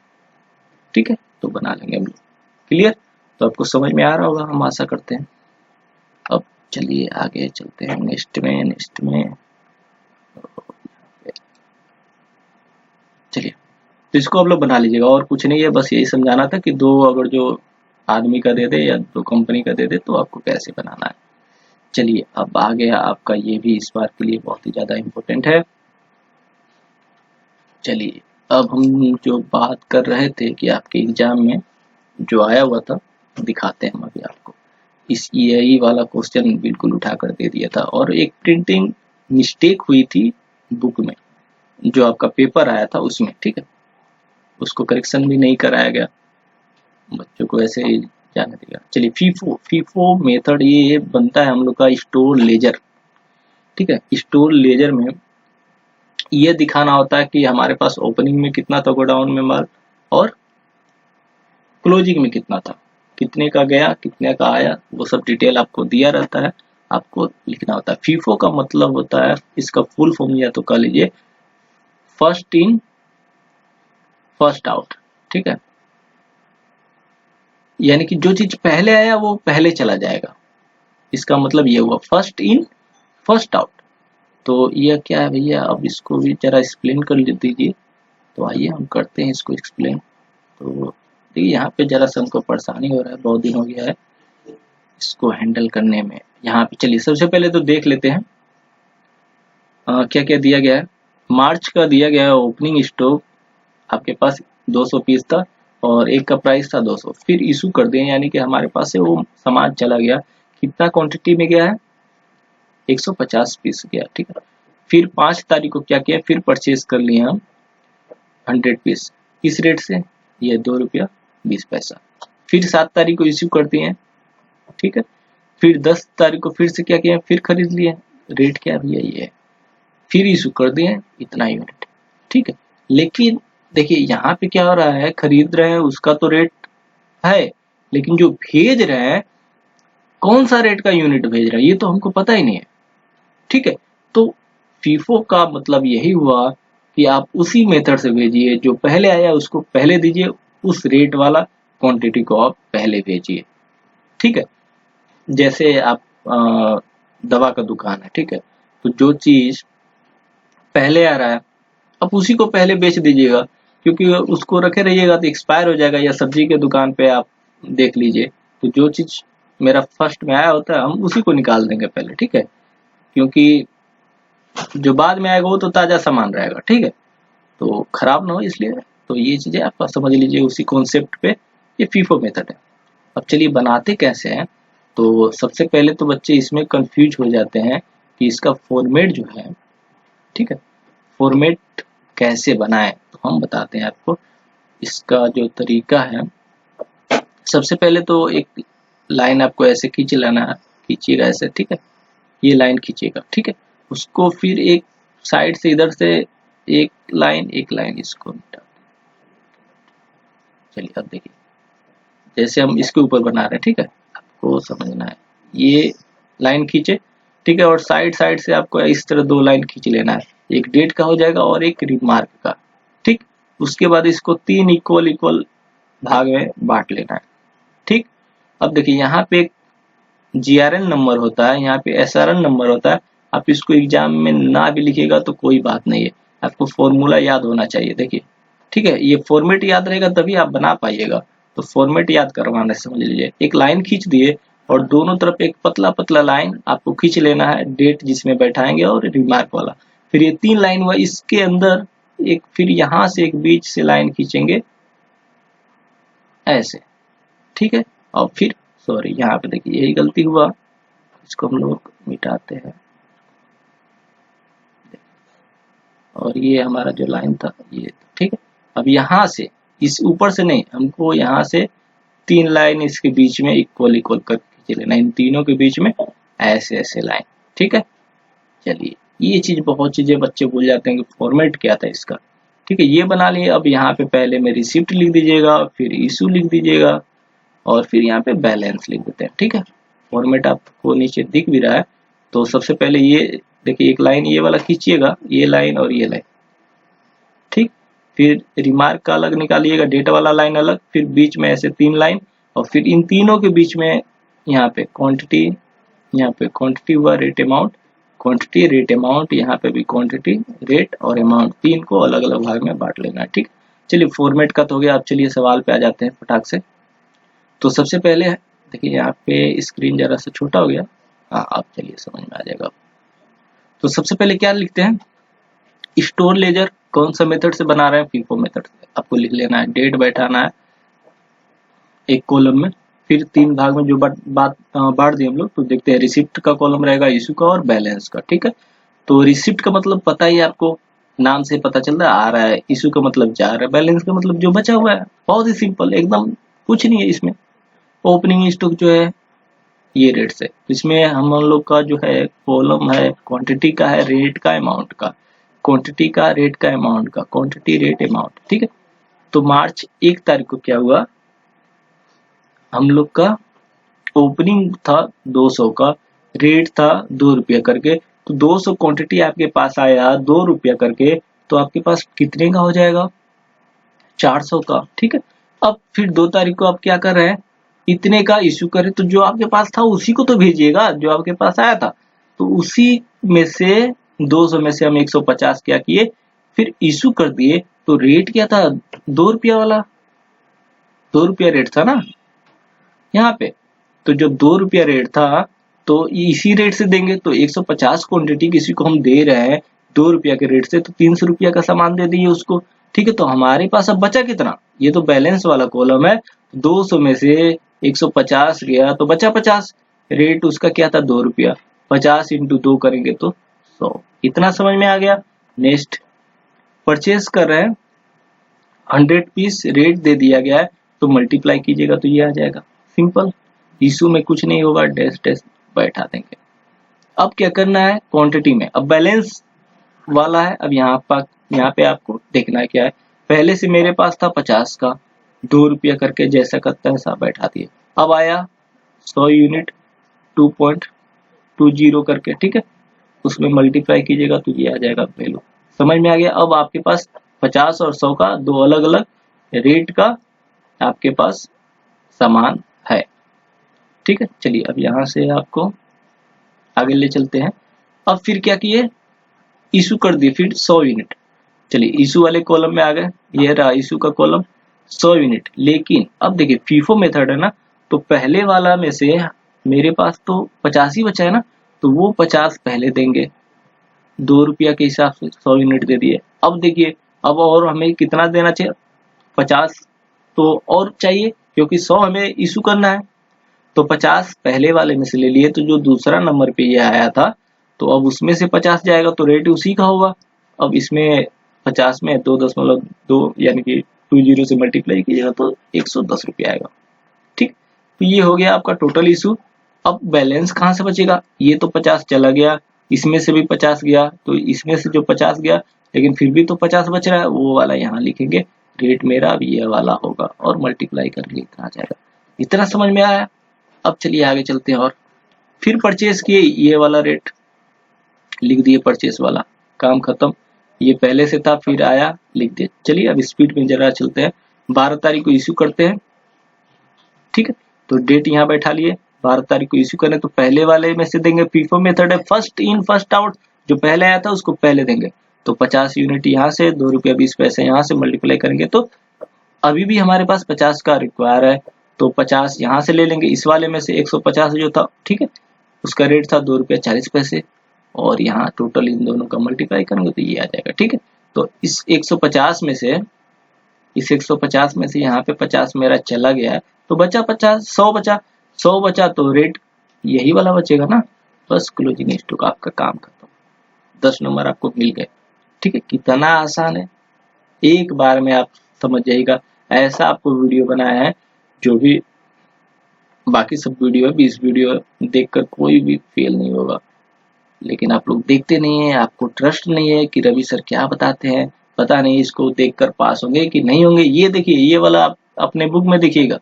ठीक है, तो बना लेंगे हम लोग। क्लियर, तो आपको समझ में आ रहा होगा, हम आशा करते हैं। अब चलिए आगे चलते हैं नेक्स्ट में चलिए, तो इसको आप लोग बना लीजिएगा, और कुछ नहीं है, बस यही समझाना था कि दो अगर जो आदमी का दे दे या दो कंपनी का दे दे तो आपको कैसे बनाना है। चलिए अब आ गया आपका, ये भी इस बार के लिए बहुत ही ज्यादा इम्पोर्टेंट है। चलिए अब हम जो बात कर रहे थे कि आपके एग्जाम में जो आया हुआ था, दिखाते हैं हम अभी आपको। इस यही वाला क्वेश्चन बिल्कुल उठा कर दे दिया था, और एक प्रिंटिंग मिस्टेक हुई थी बुक में, जो आपका पेपर आया था उसमें, ठीक है, उसको करेक्शन भी नहीं कराया गया, बच्चों को ऐसे ही जाने दिया। चलिए फीफो, फीफो मेथड ये बनता है हम लोग का स्टोर लेजर, ठीक है। स्टोर लेजर में ये दिखाना होता है कि हमारे पास ओपनिंग में कितना था गोडाउन में माल, और क्लोजिंग में कितना था, कितने का गया कितने का आया, वो सब डिटेल आपको दिया रहता है, आपको लिखना होता है। फीफो का मतलब होता है, इसका फुल फॉर्म या तो कह लीजिए फर्स्ट इन फर्स्ट आउट, ठीक है, यानी कि जो चीज पहले आया वो पहले चला जाएगा, इसका मतलब ये हुआ फर्स्ट इन फर्स्ट आउट। तो यह क्या है भैया, अब इसको भी जरा एक्सप्लेन कर दीजिए। तो आइए हम करते हैं इसको एक्सप्लेन। तो देखिए यहाँ पे जरा सा हमको परेशानी हो रहा है, बहुत दिन हो गया है इसको हैंडल करने में। यहाँ पे चलिए सबसे पहले तो देख लेते हैं क्या क्या दिया गया है। मार्च का दिया गया है ओपनिंग स्टॉक आपके पास 200 पीस था और एक का प्राइस था 200, फिर इशू कर दिए, यानी कि हमारे पास से वो सामान चला गया। कितना क्वांटिटी में गया है, 150 पीस गया, ठीक है। फिर 5 तारीख को क्या किया, फिर परचेज कर लिए हम 100 पीस, किस रेट से, ये 2 रुपया 20 पैसा। फिर 7 तारीख को इश्यू कर दिए, ठीक है। फिर 10 तारीख को फिर से क्या किया, फिर खरीद लिए, रेट क्या भैया ये है, फिर इशू कर दिए इतना यूनिट, ठीक है। लेकिन देखिए यहाँ पे क्या हो रहा है, खरीद रहे हैं उसका तो रेट है, लेकिन जो भेज रहे हैं कौन सा रेट का यूनिट भेज रहे हैं ये तो हमको पता ही नहीं है, ठीक है। तो फीफो का मतलब यही हुआ कि आप उसी मेथड से भेजिए, जो पहले आया उसको पहले दीजिए, उस रेट वाला क्वांटिटी को आप पहले भेजिए, ठीक है। जैसे आप दवा का दुकान है, ठीक है, तो जो चीज पहले आ रहा है आप उसी को पहले बेच दीजिएगा, क्योंकि उसको रखे रहिएगा तो एक्सपायर हो जाएगा। या सब्जी के दुकान पे आप देख लीजिए, तो जो चीज मेरा फर्स्ट में आया होता है हम उसी को निकाल देंगे पहले, ठीक है, क्योंकि जो बाद में आएगा वो तो ताजा सामान रहेगा, ठीक है, तो खराब ना हो इसलिए। तो ये चीजें आप समझ लीजिए, उसी कॉन्सेप्ट पे ये फीफो मेथड है। अब चलिए बनाते कैसे हैं। तो सबसे पहले तो बच्चे इसमें कंफ्यूज हो जाते हैं कि इसका फॉर्मेट जो है, ठीक है, फॉर्मेट कैसे बनाएं, तो हम बताते हैं आपको इसका जो तरीका है। सबसे पहले तो एक लाइन आपको ऐसे खींच लेना है, खींचिएगा ऐसे, ठीक है, ये लाइन खींचिएगा, ठीक है। उसको फिर एक साइड से इधर से एक लाइन इसको मिटा, चलिए अब देखिए जैसे हम इसके ऊपर बना रहे हैं, ठीक है, आपको समझना है, ये लाइन खींचे, ठीक है, और साइड साइड से आपको इस तरह 2 लाइन खींच लेना है, एक डेट का हो जाएगा और एक रिमार्क का, ठीक। उसके बाद इसको 3 इक्वल भाग में बांट लेना है, ठीक। अब देखिए यहाँ पे एक GRN नंबर होता है, यहाँ पे SRN नंबर होता है। आप इसको एग्जाम में ना भी लिखिएगा तो कोई बात नहीं है, आपको फॉर्मूला याद होना चाहिए, देखिए, ठीक है, ये फॉर्मेट याद रहेगा तभी आप बना पाइएगा। तो फॉर्मेट याद करवाना समझ लीजिए, एक लाइन खींच दिए और दोनों तरफ एक पतला पतला लाइन आपको खींच लेना है, डेट जिसमें बैठाएंगे और रिमार्क वाला। फिर ये 3 लाइन हुआ, इसके अंदर एक, फिर यहाँ से एक बीच से लाइन खींचेंगे ऐसे, ठीक है। और फिर सॉरी यहाँ पे देखिए यही गलती हुआ, इसको हम लोग मिटाते हैं, और ये हमारा जो लाइन था ये, ठीक है। अब यहाँ से इस ऊपर से नहीं, हमको यहाँ से 3 लाइन इसके बीच में इक्वल कर खींच लेना, इन तीनों के बीच में ऐसे ऐसे लाइन, ठीक है। चलिए ये चीज, बहुत चीजें बच्चे भूल जाते हैं कि फॉर्मेट क्या था इसका, ठीक है, ये बना लिए। अब यहाँ पे पहले में रिसिप्ट लिख दीजिएगा, फिर इशू लिख दीजिएगा, और फिर यहाँ पे बैलेंस लिख देते हैं, ठीक है। फॉर्मेट आपको नीचे दिख भी रहा है। तो सबसे पहले ये देखिए एक लाइन ये वाला खींचिएगा, ये लाइन और ये लाइन, ठीक। फिर रिमार्क का अलग निकालिएगा, डेट वाला लाइन अलग, फिर बीच में ऐसे 3 लाइन, और फिर इन तीनों के बीच में यहाँ पे क्वांटिटी, यहाँ पे क्वांटिटी हुआ, rate amount, quantity rate amount, यहाँ पे भी क्वांटिटी रेट और अमाउंट, 3 को अलग अलग भाग में बांट लेना है, ठीक। चलिए फॉर्मेट का तो हो गया। अब चलिए सवाल पे आ जाते हैं फटाक से। तो सबसे पहले देखिए यहाँ पे स्क्रीन जरा सा छोटा हो गया, हाँ अब चलिए समझ में आ जाएगा। तो सबसे पहले क्या लिखते हैं, स्टोर लेजर कौन सा मेथड से बना रहे हैं, फीफो मेथड से। आपको लिख लेना है, डेट बैठाना है एक कॉलम में, फिर 3 भाग में जो बांट दिए हम लोग। तो देखते हैं, रिसिप्ट का कॉलम रहेगा, इशू का और बैलेंस का, ठीक है। तो रिसिप्ट का मतलब पता ही है आपको, नाम से पता चल रहा है, आ रहा है, इशू का मतलब जा रहा है, बैलेंस का मतलब जो बचा हुआ है। बहुत ही सिंपल, एकदम कुछ नहीं है इसमें। ओपनिंग स्टॉक जो है ये रेट से, इसमें हम लोग का जो है कॉलम है क्वांटिटी का है, रेट का, अमाउंट का, क्वांटिटी का, रेट का, अमाउंट का, क्वांटिटी रेट अमाउंट, ठीक है। तो मार्च 1 तारीख को क्या हुआ, हम लोग का ओपनिंग था 200 का, रेट था 2 रुपया करके, तो 200 क्वांटिटी आपके पास आया 2 रुपया करके, तो आपके पास कितने का हो जाएगा, 400 का, ठीक है। अब फिर 2 तारीख को आप क्या कर रहे हैं, इतने का इश्यू करें, तो जो आपके पास था उसी को तो भेजिएगा जो आपके पास आया था। तो उसी में से 200 में से हम 150 क्या किए, फिर इश्यू कर दिए। तो रेट क्या था, 2 रुपया वाला, 2 रुपया रेट था ना यहाँ पे। तो जब 2 रुपया रेट था तो इसी रेट से देंगे। तो 150 क्वांटिटी किसी को हम दे रहे हैं 2 रुपया के रेट से, तो 300 रुपया का सामान दे दिए उसको, ठीक है। तो हमारे पास अब बचा कितना, ये तो बैलेंस वाला कॉलम है। 200 में से 150 गया तो बचा 50, रेट उसका क्या था 2 रुपया, 50 इंटू 2 करेंगे तो 100। इतना समझ में आ गया। नेक्स्ट परचेज कर रहे हैं 100 पीस, रेट दे दिया गया है, तो मल्टीप्लाई कीजिएगा तो ये आ जाएगा, सिंपल। इशू में कुछ नहीं होगा, डैश डैश बैठा देंगे। अब क्या करना है क्वांटिटी में, अब बैलेंस वाला है। अब यहाँ पे आपको देखना है क्या है। पहले से मेरे पास था 50 का, 2 रुपया करके जैसा करता है ऐसा बैठा दिए। अब आया 100 यूनिट 2.20 करके, ठीक है। उसमें मल्टीप्लाई कीजिएगा तो ये आ जाएगा वैल्यू। समझ में आ गया। अब आपके पास 50 और 100 का 2 अलग अलग रेट का आपके पास सामान है, ठीक है। चलिए अब यहाँ से आपको आगे ले चलते हैं। अब फिर क्या किए, इशू कर दिए फिर 100 यूनिट। चलिए इशू वाले कॉलम में आ गए, ये रहा इशू का कॉलम 100 यूनिट। लेकिन अब देखिए फीफो मेथड है ना, तो पहले वाला में से मेरे पास तो 50 ही बचा है ना, तो वो 50 पहले देंगे, 2 रुपया के हिसाब से 100 यूनिट दे दिए। अब देखिए अब और हमें कितना देना चाहिए, 50 तो और चाहिए क्योंकि 100 हमें इशू करना है। तो 50 पहले वाले में से ले लिए, तो जो दूसरा नंबर पे ये आया था तो अब उसमें से 50 जाएगा तो रेट उसी का होगा। अब इसमें 50 में 2.2 यानी कि 20 से मल्टीप्लाई कीजिएगा तो 110 रुपया आएगा, ठीक। तो ये हो गया आपका टोटल इशू। अब बैलेंस कहाँ से बचेगा, ये तो 50 चला गया, इसमें से भी 50 गया, तो इसमें से जो 50 गया लेकिन फिर भी तो 50 बच रहा है, वो वाला यहाँ लिखेंगे, रेट मेरा अब ये वाला होगा और मल्टीप्लाई करके इतना आ जाएगा। इतना समझ में आया। अब चलिए आगे चलते हैं। और फिर परचेज किए, ये वाला रेट लिख दिए, परचेज वाला काम खत्म। ये पहले से था फिर आया लिख दिए। चलिए अब स्पीड में जरा चलते हैं। 12 तारीख को इश्यू करते हैं, ठीक है। तो डेट यहाँ बैठा लिए, 12 तारीख को इश्यू करें तो पहले वाले में से देंगे। फीफो मेथड है, फर्स्ट इन फर्स्ट आउट, जो पहले आया था उसको पहले देंगे। तो 50 यूनिट यहाँ से, 2 रुपया 20 पैसे यहाँ से मल्टीप्लाई करेंगे तो अभी भी हमारे पास 50 का रिक्वायर है, तो 50 यहाँ से ले लेंगे। इस वाले में से 150 जो था, ठीक है, उसका रेट था 2 रुपया 40 पैसे, और यहाँ टोटल इन दोनों का मल्टीप्लाई करेंगे तो ये आ जाएगा, ठीक है। तो इस 150 में से, इस 150 में से यहाँ पे 50 मेरा चला गया है, तो बचा 50, 100 बचा, 100 बचा तो रेट यही वाला बचेगा ना। बस क्लोजिंग स्टॉक आपका काम खत्म, 10 नंबर आपको मिल गए, ठीक है। कितना आसान है, एक बार में आप समझ जाइएगा। ऐसा आपको वीडियो बनाया है, जो भी बाकी सब वीडियो है, 20 वीडियो देखकर कोई भी फेल नहीं होगा, लेकिन आप लोग देखते नहीं है, आपको ट्रस्ट नहीं है कि रवि सर क्या बताते हैं, पता नहीं इसको देखकर पास होंगे कि नहीं होंगे। ये देखिए, ये वाला आप अपने बुक में देखिएगा,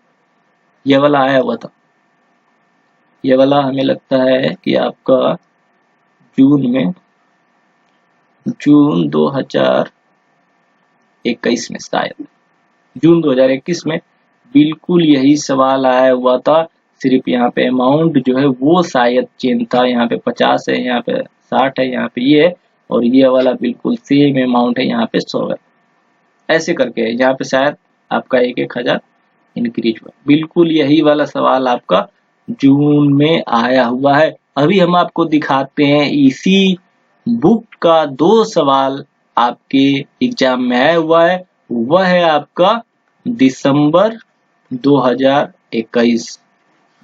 ये वाला आया हुआ था, ये वाला हमें लगता है कि आपका जून 2021 में, शायद जून 2021 में बिल्कुल यही सवाल आया हुआ था। सिर्फ यहाँ पे अमाउंट जो है वो शायद चेंज था, यहाँ पे 50 है, यहाँ पे 60 है, यहाँ पे ये है, और ये वाला बिल्कुल सेम अमाउंट है, यहाँ पे 100 है। ऐसे करके यहाँ पे शायद आपका 1,000 इंक्रीज हुआ। बिल्कुल यही वाला सवाल आपका जून में आया हुआ है। अभी हम आपको दिखाते हैं इसी बुक का 2 सवाल आपके एग्जाम में आया हुआ है। वह है आपका दिसंबर 2021,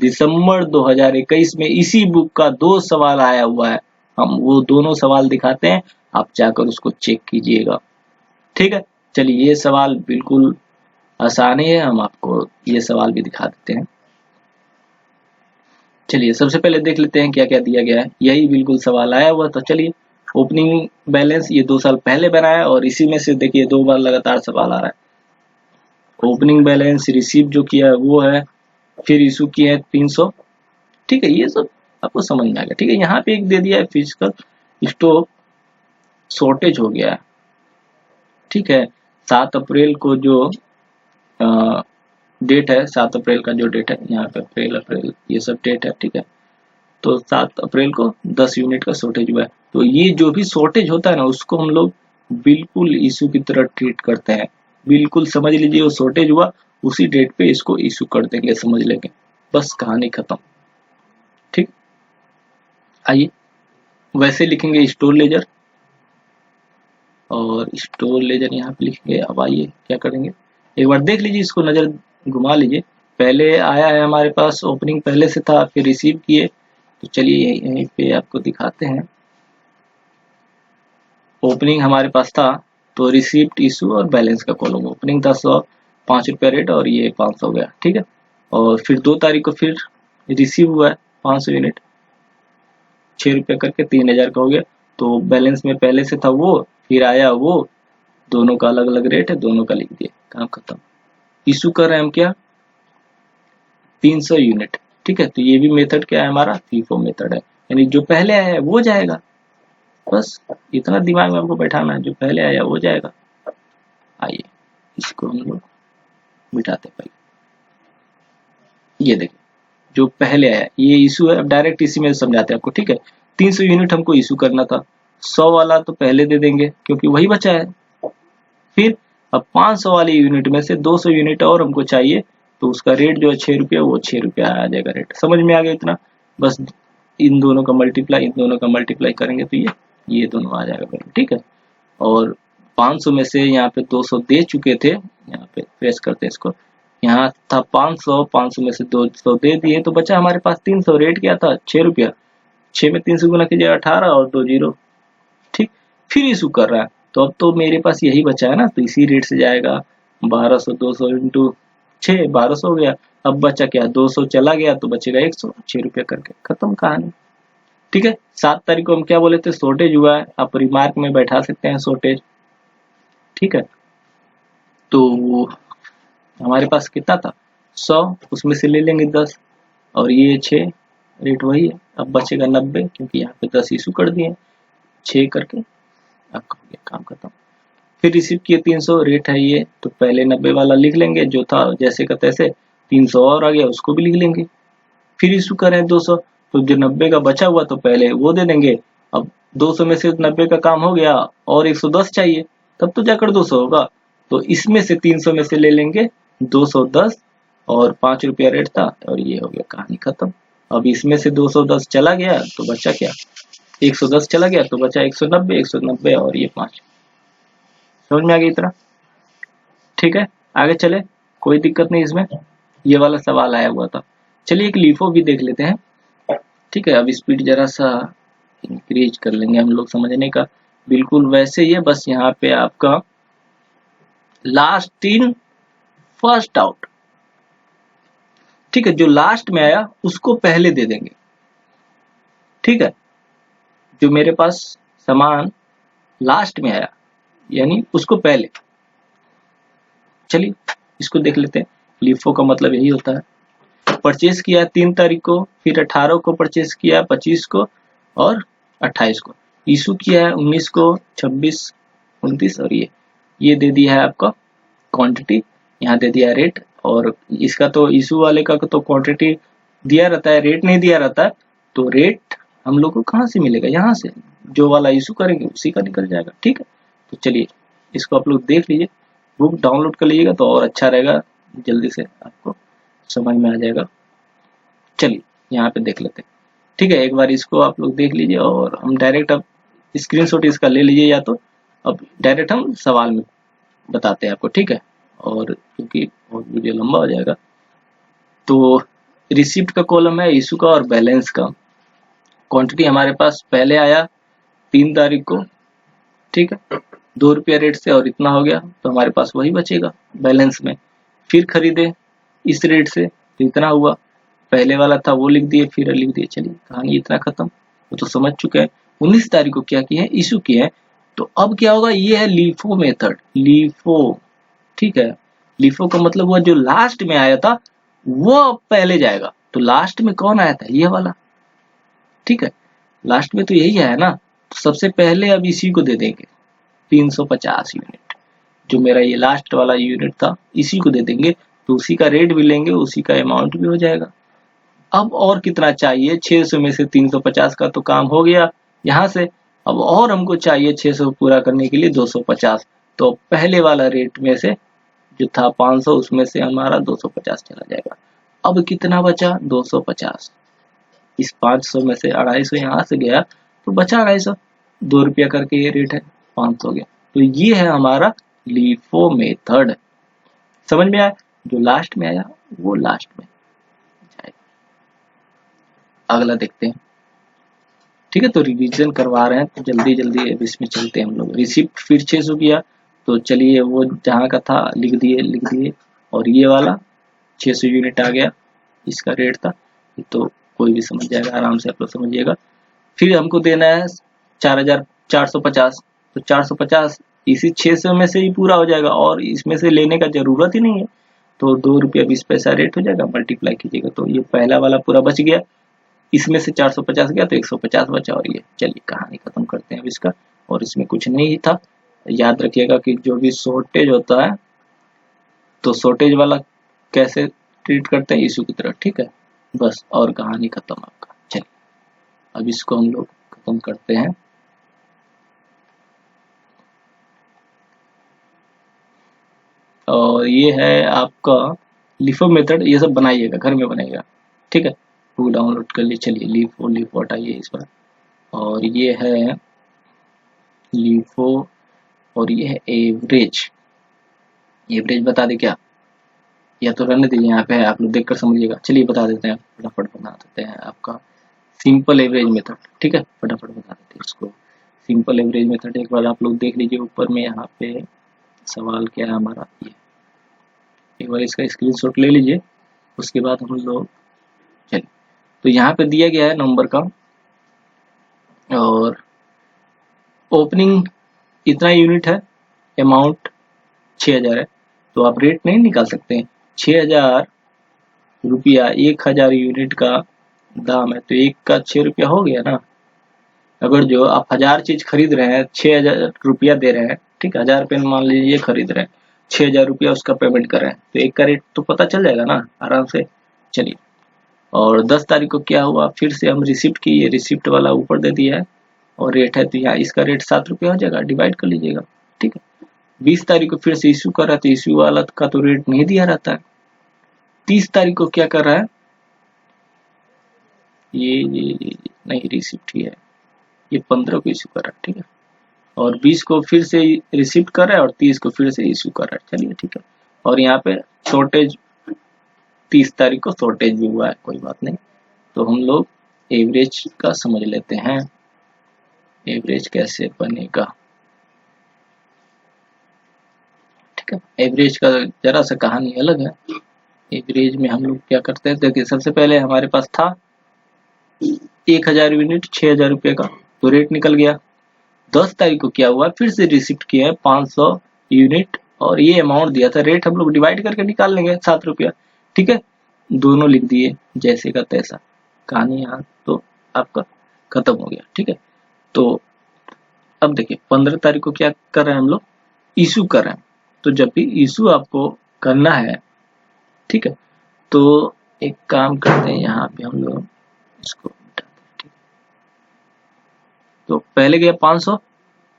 दिसंबर 2021 में इसी बुक का 2 सवाल आया हुआ है। हम वो दोनों सवाल दिखाते हैं, आप जाकर उसको चेक कीजिएगा, ठीक है। चलिए ये सवाल बिल्कुल आसान है, हम आपको ये सवाल भी दिखा देते हैं। चलिए सबसे पहले देख लेते हैं क्या क्या दिया गया है। यही बिल्कुल सवाल आया हुआ, तो चलिए ओपनिंग बैलेंस ये 2 साल पहले बनाया, और इसी में से देखिए 2 बार लगातार सवाल आ रहा है। ओपनिंग बैलेंस रिसीव जो किया है वो है, फिर इशू किया है 300, ठीक है। ये सब आपको समझ में आ गया, ठीक है। यहाँ पे एक दे दिया है फिजिकल स्टॉक शॉर्टेज हो गया है, ठीक है। 7 अप्रैल को जो डेट है 7 अप्रैल का जो डेट है, यहाँ पे अप्रैल ये सब डेट है, ठीक है। तो 7 अप्रैल को 10 यूनिट का शॉर्टेज हुआ है। तो ये जो भी शॉर्टेज होता है ना, उसको हम लोग बिल्कुल इशू की तरह ट्रीट करते हैं। बिल्कुल समझ लीजिए वो शॉर्टेज हुआ, उसी डेट पे इसको इशू कर देंगे, समझ लेंगे, बस कहानी खत्म। ठीक, आइए वैसे लिखेंगे स्टोर लेजर, और स्टोर लेजर यहाँ पे लिखेंगे। अब आइए क्या करेंगे, एक बार देख लीजिए, इसको नजर घुमा लीजिए। पहले आया है हमारे पास, ओपनिंग पहले से था, फिर रिसीव किए। तो चलिए यहीं पे आपको दिखाते हैं। ओपनिंग हमारे पास था, तो रिसीप्ट, इशू और बैलेंस का कॉलम। ओपनिंग था 105 रुपया रेट, और ये 500 हो गया, ठीक है। और फिर 2 तारीख को फिर रिसीव हुआ है 500 यूनिट, 6 रुपया करके 3000 का हो गया। तो बैलेंस में पहले से था वो, फिर आया वो, दोनों का अलग अलग रेट है, दोनों का लिख दिए, काम खत्म। इशू कर रहे हैं हम क्या, 300 यूनिट, ठीक है। तो ये भी मेथड क्या है हमारा, फीफो मेथड है, यानी जो पहले आया है वो जाएगा। बस इतना दिमाग में आपको बैठाना है, जो पहले आया वो जाएगा। आइए इसको हम लोग बिठाते हैं पहले। ये देखिए जो पहले आया ये इशू है, अब डायरेक्ट इसी में समझाते हैं आपको, ठीक है। 300 यूनिट हमको इशू करना था, 100 वाला तो पहले दे देंगे क्योंकि वही बचा है। फिर अब 500 वाली यूनिट में से 200 यूनिट और हमको चाहिए, तो उसका रेट जो है 6 रुपया, वो 6 रुपया आ जाएगा रेट। समझ में आ गया इतना, बस इन दोनों का मल्टीप्लाई करेंगे तो ये दोनों आ जाएगा, ठीक है। और 500 में से यहाँ पे 200 दे चुके थे, यहाँ पे प्रेस करते हैं इसको, यहाँ था 500 में से 200 दे दिए, तो बचा हमारे पास 300। रेट क्या था, 6 रुपया। 6 में 300 गुना कीजिए 18 और 2 जीरो, ठीक। फिर इशू कर रहा है, तो अब तो मेरे पास यही बचा है ना, तो इसी रेट से जाएगा। 1200, 200 इंटू 6, 1200 हो गया। अब बचा क्या, 200 चला गया तो बचेगा 100, 6 रुपया करके, खत्म कहानी, ठीक है। 7 तारीख को हम क्या बोले थे, शॉर्टेज हुआ है, आप रिमार्क में बैठा सकते हैं शॉर्टेज, ठीक है। तो हमारे पास कितना था, 100, उसमें से ले लेंगे 10, और ये 6, रेट वही है। अब बचेगा 90, क्योंकि यहाँ पे 10 इशू कर दिए, 6 करके आपका हो गया, काम खत्म। फिर रिसीव किए 300, रेट है ये, तो पहले 90 वाला लिख लेंगे जो था जैसे का तैसे, 300 और आ गया उसको भी लिख लेंगे। फिर इशू करें 200, तो जो 90 का बचा हुआ तो पहले वो दे देंगे। अब 200 में से 90 का काम हो गया, और 110 चाहिए, तब तो जाकर 200 होगा। तो इसमें से 300 में से ले लेंगे 210, और 5 रुपया रेट था, और ये हो गया, कहानी खत्म। अब इसमें से 210 चला गया तो बचा क्या, 110 चला गया तो बचा 190, 190 और ये 5। समझ में आ गई इतना, ठीक है। आगे चले, कोई दिक्कत नहीं इसमें, ये वाला सवाल आया हुआ था। चलिए एक लीफो भी देख लेते हैं, ठीक है। अब स्पीड जरा सा इंक्रीज कर लेंगे हम लोग, समझने का बिल्कुल वैसे ही है, बस यहाँ पे आपका लास्ट इन फर्स्ट आउट, ठीक है। जो लास्ट में आया उसको पहले दे देंगे, ठीक है। जो मेरे पास सामान लास्ट में आया यानी उसको पहले। चलिए इसको देख लेते हैं, लीफो का मतलब यही होता है। परचेज किया 3 तारीख को, फिर 18 को परचेज किया, 25 को और 28 को। इशू किया है 19 को, 26, 29 और ये दे दिया है आपका क्वांटिटी, यहाँ दे दिया है रेट। और इसका तो इशू वाले का तो क्वांटिटी दिया रहता है, रेट नहीं दिया रहता है। तो रेट हम लोग को कहाँ से मिलेगा, यहाँ से जो वाला इशू करेंगे उसी का निकल जाएगा, ठीक है। तो चलिए इसको आप लोग देख लीजिए, बुक डाउनलोड कर लीजिएगा तो और अच्छा रहेगा, जल्दी से आपको समझ में आ जाएगा। चलिए यहाँ पे देख लेते हैं, ठीक है। एक बार इसको आप लोग देख लीजिए, और हम डायरेक्ट अब स्क्रीनशॉट इसका ले लीजिए, या तो अब डायरेक्ट हम सवाल में बताते हैं आपको, ठीक है। और क्योंकि बहुत वीडियो लंबा हो जाएगा, तो रिसिप्ट का कॉलम है, इशू का और बैलेंस का। क्वांटिटी हमारे पास पहले आया 3 तारीख को, ठीक है, 2 रुपया रेट से, और इतना हो गया, तो हमारे पास वही बचेगा बैलेंस में। फिर खरीदे इस रेट से, तो इतना हुआ, पहले वाला था वो लिख दिए, फिर लिख दिए। चलिए कहानी इतना खत्म, वो तो समझ चुके हैं। 19 तारीख को क्या किए हैं, इशू किए हैं। तो अब क्या होगा, ये है लीफो मेथड, लीफो, ठीक है। लीफो का मतलब हुआ जो लास्ट में आया था वो अब पहले जाएगा। तो लास्ट में कौन आया था, ये वाला, ठीक है। लास्ट में तो यही आया ना, तो सबसे पहले अब इसी को दे देंगे 350 यूनिट, जो मेरा ये लास्ट वाला यूनिट था इसी को दे देंगे। तो उसी का रेट भी लेंगे, उसी का अमाउंट भी हो जाएगा। अब और कितना चाहिए, 600 में से 350 का तो काम हो गया यहाँ से। अब और हमको चाहिए 600 पूरा करने के लिए 250। तो पहले वाला रेट में से जो था 500, उसमें से हमारा 250 चला जाएगा। अब कितना बचा, 250। इस 500 में से 250 यहाँ से गया तो बचा 250, 2 रुपया करके ये रेट है, 500 गया। तो ये है हमारा LIFO मेथड। समझ में आया? जो लास्ट में आया वो लास्ट में जाएगा। अगला देखते हैं। ठीक है, तो रिवीजन करवा रहे हैं तो जल्दी जल्दी अब इसमें चलते हैं हम लोग। रिसिप्ट फिर 600 किया, तो चलिए वो जहाँ का था लिख दिए। और ये वाला 600 यूनिट आ गया, इसका रेट था। तो कोई भी समझ जाएगा, आराम से आप लोग समझिएगा। फिर हमको देना है 4450। तो 450 इसी 600 में से ही पूरा हो जाएगा, और इसमें से लेने का जरूरत ही नहीं है। तो 2 रुपया 20 पैसा रेट हो जाएगा, मल्टीप्लाई कीजिएगा तो ये पहला वाला पूरा बच गया। इसमें से 450 गया तो 150 बचा। और ये चलिए कहानी खत्म करते हैं अब इसका। और इसमें कुछ नहीं था। याद रखिएगा कि जो भी शॉर्टेज होता है तो शॉर्टेज वाला कैसे ट्रीट करते हैं, इशू की तरह। ठीक है, बस, और कहानी खत्म आपका। चलिए अब इसको हम लोग खत्म करते हैं। और ये है आपका LIFO मेथड। ये सब बनाइएगा, घर में बनाइएगा। ठीक है, वो डाउनलोड कर लीजिए। चलिए LIFO हटाइए इस बार। और ये है LIFO, और ये है एवरेज। एवरेज बता दे क्या, या तो रहने दीजिए, यहाँ पे है, आप लोग देखकर समझिएगा। चलिए बता देते हैं, फटाफट बता देते हैं आपका सिंपल एवरेज मेथड। ठीक है, फटाफट बता देते हैं इसको। सिंपल एवरेज मेथड एक बार आप लोग देख लीजिए ऊपर में, यहाँ पे सवाल क्या है हमारा, ये एक बार इसका स्क्रीनशॉट ले लीजिए। उसके बाद हम लोग चलिए, तो यहाँ पे दिया गया है नंबर का, और ओपनिंग इतना यूनिट है, अमाउंट 6000 है। तो आप रेट नहीं निकाल सकते हैं। 6000 रुपया 1000 यूनिट का दाम है, तो एक का 6 रुपया हो गया ना। अगर जो आप 1000 चीज खरीद रहे हैं, 6000 रुपया दे रहे हैं, ठीक है, 1000 पेन मान लीजिए खरीद रहे हैं, 6000 रुपया उसका पेमेंट कर रहे हैं, तो एक का रेट तो पता चल जाएगा ना आराम से। चलिए, और 10 तारीख को क्या हुआ, फिर से हम रिसिप्ट की, ये रिसिप्ट वाला ऊपर दे दिया है, और रेट है तो यहाँ इसका रेट 7 रुपया हो जाएगा, डिवाइड कर लीजिएगा। ठीक है, 20 तारीख को फिर से इश्यू कर रहा है, तो इश्यू वाला का तो रेट नहीं दिया रहता है। 30 तारीख को क्या कर रहा है, ये नहीं, रिसिप्ट ही है, ये 15 को इश्यू कर रहा है। ठीक है, और 20 को फिर से रिसिप्ट कर रहा है, और 30 को फिर से इश्यू कर रहा है। चलिए ठीक है, और यहाँ पे शॉर्टेज 30 तारीख को शॉर्टेज भी हुआ है, कोई बात नहीं। तो हम लोग एवरेज का समझ लेते हैं, एवरेज कैसे बनेगा। ठीक है, एवरेज का जरा सा कहानी अलग है। एवरेज में हम लोग क्या करते हैं, देखिए सबसे पहले हमारे पास था 1000 यूनिट 6000 रुपये का, तो रेट निकल गया। 10 तारीख को क्या हुआ, फिर से रिसिप्ट किए 500 यूनिट, और ये अमाउंट दिया था, रेट हम लोग डिवाइड करके निकाल लेंगे 7 रुपया। ठीक है, दोनों लिख दिए जैसे का तैसा, कहानी यहाँ तो आपका खत्म हो गया। ठीक है, तो अब देखिए 15 तारीख को क्या कर रहे हैं हम लोग, इशू कर रहे हैं। तो जब भी इशू आपको करना है, ठीक है, तो एक काम करते हैं, यहाँ पे हम लोग इसको मिटाते हैं। ठीक, तो पहले गया 500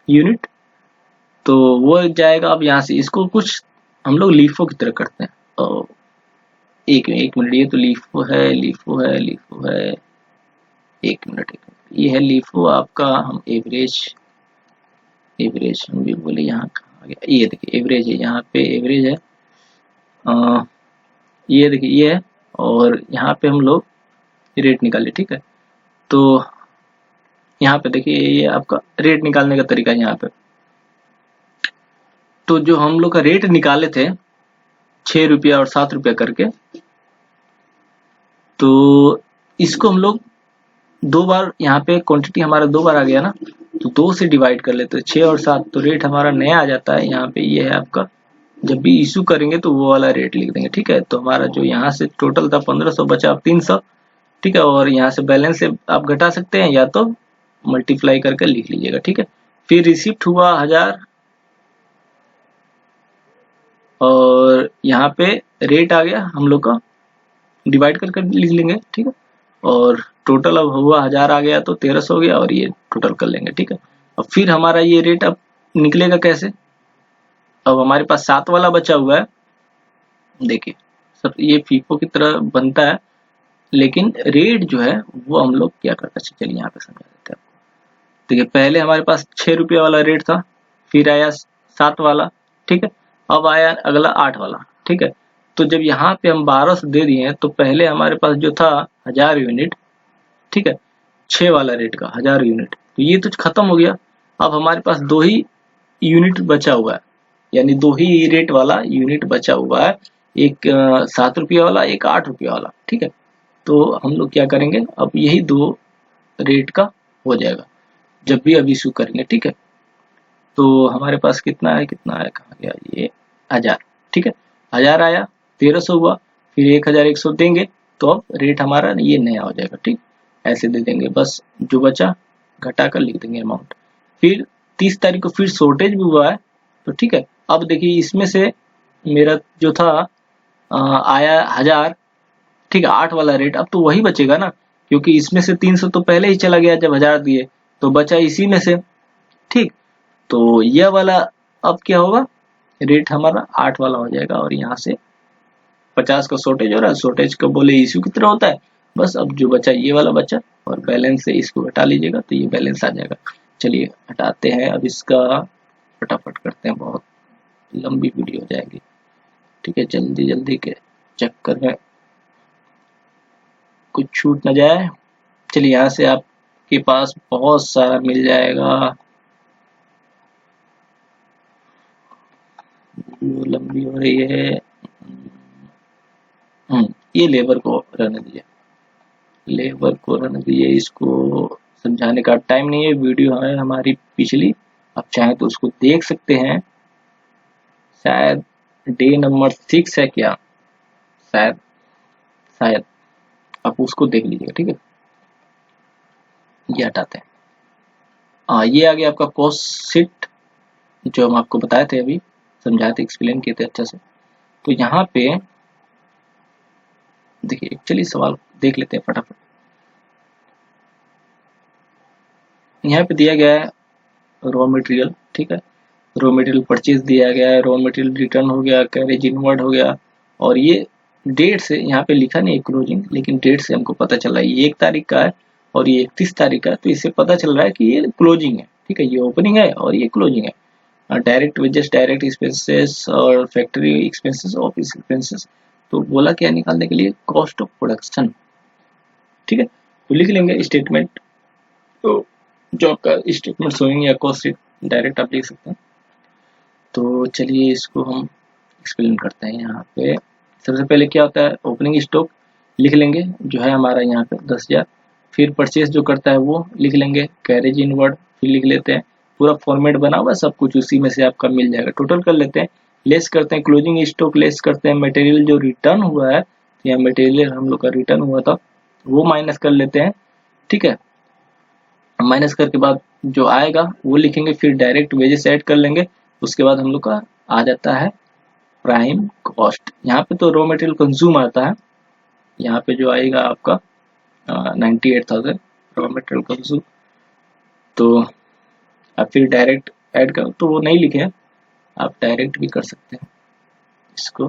यूनिट, तो वो जाएगा। अब यहाँ से इसको कुछ हम लोग LIFO की तरह करते हैं। तो एक मिनट, ये तो LIFO है, एक मिनट, ये है LIFO आपका। हम एवरेज हम भी बोले, यहाँ कहाँ आ गया, ये देखिए एवरेज है, यहाँ पे एवरेज है। ये देखिए ये है, और यहाँ पे हम लोग रेट निकाले। ठीक है, तो यहाँ पे देखिए ये आपका रेट निकालने का तरीका है। यहाँ पे तो जो हम लोग का रेट निकाले थे 6 रुपया और 7 रुपया करके, तो इसको हम लोग 2 बार, यहाँ पे क्वांटिटी हमारा 2 बार आ गया ना, तो 2 से डिवाइड कर लेते हैं, 6 और 7, तो रेट हमारा नया आ जाता है। यहाँ पे ये है आपका, जब भी इशू करेंगे तो वो वाला रेट लिख देंगे। ठीक है, तो हमारा जो यहाँ से टोटल था 1500, बचा 300। ठीक है, और यहाँ से बैलेंस से आप घटा सकते हैं, या तो मल्टीप्लाई करके लिख लीजिएगा। ठीक है, फिर रिसिप्ट हुआ 1000, और यहाँ पे रेट आ गया हम लोग का, डिवाइड कर लिख लेंगे, ठीक है। और टोटल अब हुआ 1000 आ गया तो 1300 हो गया, और ये टोटल कर लेंगे, ठीक है। अब फिर हमारा ये रेट अब निकलेगा कैसे, अब हमारे पास 7 वाला बचा हुआ है, देखिए सब ये फीफो की तरह बनता है, लेकिन रेट जो है वो हम लोग क्या करते हैं, चलिए यहाँ पे समझा देते हैं। देखिए पहले हमारे पास 6 रुपये वाला रेट था, फिर आया 7 वाला, ठीक है। अब आया अगला 8 वाला, ठीक है। तो जब यहाँ पे हम 1200 दे दिए तो पहले हमारे पास जो था 1000 यूनिट, ठीक है, 6 वाला रेट का 1000 यूनिट, तो ये तो खत्म हो गया। अब हमारे पास 2 ही यूनिट बचा हुआ है, यानी 2 ही रेट वाला यूनिट बचा हुआ है, एक 7 रुपये वाला, एक 8 रुपये वाला, ठीक है। तो हम लोग क्या करेंगे, अब यही 2 रेट का हो जाएगा जब भी अब इशू करेंगे, ठीक है। तो हमारे पास कितना है, कहाँ गया ये 1000, ठीक है। 1000 आया, 1300 हुआ, फिर 1100 देंगे तो अब रेट हमारा ये नया हो जाएगा, ठीक। ऐसे दे देंगे, बस जो बचा घटा कर लिख देंगे अमाउंट। फिर 30 तारीख को फिर शॉर्टेज भी हुआ है, तो ठीक है। अब देखिए इसमें से मेरा जो था आया 1000, ठीक है, 8 वाला रेट, अब तो वही बचेगा ना, क्योंकि इसमें से 300 तो पहले ही चला गया जब 1000 दिए, तो बचा इसी में से, ठीक। तो यह वाला अब क्या होगा, रेट हमारा 8 वाला हो जाएगा, और यहाँ से 50 का शॉर्टेज हो रहा है, शॉर्टेज का बोले इश्यू की तरह होता है, बस अब जो बचा ये वाला बचा, और बैलेंस से इसको हटा लीजिएगा तो ये बैलेंस आ जाएगा। चलिए हटाते हैं अब इसका, फटाफट करते हैं, बहुत लंबी वीडियो हो जाएगी, ठीक है। जल्दी जल्दी के चक्कर में कुछ छूट न जाए। चलिए यहाँ से आपके पास बहुत सारा मिल जाएगा, लंबी हो रही है। ये लेबर को रहने दीजिए, लेबर को रहने दीजिए, इसको समझाने का टाइम नहीं है, वीडियो है हमारी पिछली, आप चाहें तो उसको देख सकते हैं, शायद डे नंबर 6 है क्या, शायद शायद आप उसको देख लीजिएगा, ठीक है। ये हटाते हैं, ये आ गया आपका कॉस्ट शीट, जो हम आपको बताए थे, अभी समझाए थे, एक्सप्लेन किए थे अच्छे से। तो यहाँ पे देखिए, चलिए सवाल देख लेते हैं फटाफट। यहाँ पे दिया गया है रॉ मटेरियल, ठीक है, रॉ मटेरियल परचेज दिया गया है, रॉ मटेरियल रिटर्न हो गया, कैरेज इनवर्ड हो गया, और ये डेट से यहाँ पे लिखा नहीं है क्लोजिंग, लेकिन डेट से हमको पता चल रहा है ये 1 तारीख का है और ये 31 तारीख का है, तो इससे पता चल रहा है कि ये क्लोजिंग है, ठीक है। ये ओपनिंग है और ये क्लोजिंग है। डायरेक्ट वेजेस, डायरेक्ट एक्सपेंसेस और फैक्ट्री एक्सपेंसेस, ऑफिस एक्सपेंसेस, तो बोला क्या निकालने के लिए, कॉस्ट ऑफ प्रोडक्शन, ठीक है। तो लिख लेंगे स्टेटमेंट, तो जो आपका स्टेटमेंट शोइंग या कॉस्ट डायरेक्ट आप लिख सकते हैं। तो चलिए इसको हम एक्सप्लेन करते हैं। यहाँ पे सबसे पहले क्या होता है, ओपनिंग स्टॉक लिख लेंगे जो है हमारा यहाँ पे 10,000, फिर परचेज जो करता है वो लिख लेंगे, कैरेज इनवर्ड फिर लिख लेते हैं, पूरा फॉर्मेट बना हुआ सब कुछ उसी में से आपका मिल जाएगा। टोटल कर लेते हैं, लेस करते हैं क्लोजिंग स्टॉक, लेस करते हैं मटेरियल जो रिटर्न हुआ है, या मटेरियल हम लोग का रिटर्न हुआ था वो माइनस कर लेते हैं, ठीक है। माइनस करके बाद जो आएगा वो लिखेंगे, फिर डायरेक्ट वेजेस ऐड कर लेंगे, उसके बाद हम लोग का आ जाता है प्राइम कॉस्ट। यहाँ पे तो रॉ मटेरियल कंज्यूम आता है, यहाँ पे जो आएगा आपका 98,000 रॉ मटेरियल कंज्यूम। तो आप फिर डायरेक्ट ऐड कर, तो वो नहीं लिखे, आप डायरेक्ट भी कर सकते हैं इसको।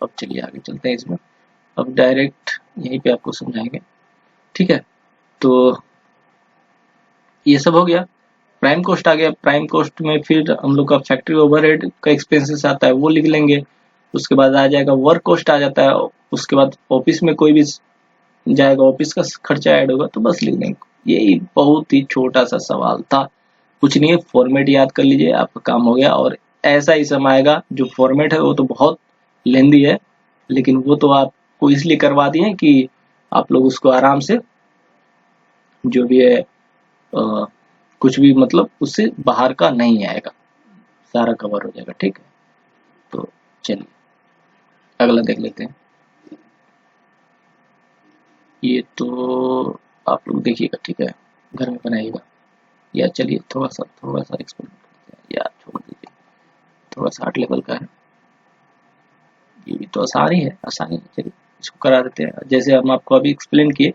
अब चलिए आगे चलते हैं इसमें, अब डायरेक्ट यहीं पे आपको समझाएंगे, ठीक है। तो ये सब हो गया, प्राइम कॉस्ट आ गया। प्राइम कॉस्ट में फिर हम लोग का फैक्ट्री ओवरहेड का एक्सपेंसेस आता है वो लिख लेंगे, उसके बाद आ जाएगा वर्क कॉस्ट आ जाता है, उसके बाद ऑफिस में कोई भी जाएगा ऑफिस का खर्चा ऐड होगा तो बस लिख देंगे। यही बहुत ही छोटा सा सवाल था, कुछ नहीं है, फॉर्मेट याद कर लीजिए आपका काम हो गया। और ऐसा ही समय आएगा, जो फॉर्मेट है वो तो बहुत लेंदी है, लेकिन वो तो आपको इसलिए करवा दिए कि आप लोग उसको आराम से जो भी है कुछ भी मतलब उससे बाहर का नहीं आएगा, सारा कवर हो जाएगा, ठीक है। तो चलिए अगला देख लेते हैं। ये तो आप लोग देखिएगा, ठीक है, घर में बनाइएगा, या चलिए थोड़ा सा एक्सपेरिमेंट करते हैं, या छोड़ दीजिए, थोड़ा सा 8 लेवल का है, ये भी तो आसानी है, चलिए इसको करा देते हैं। जैसे हम आपको अभी एक्सप्लेन किए,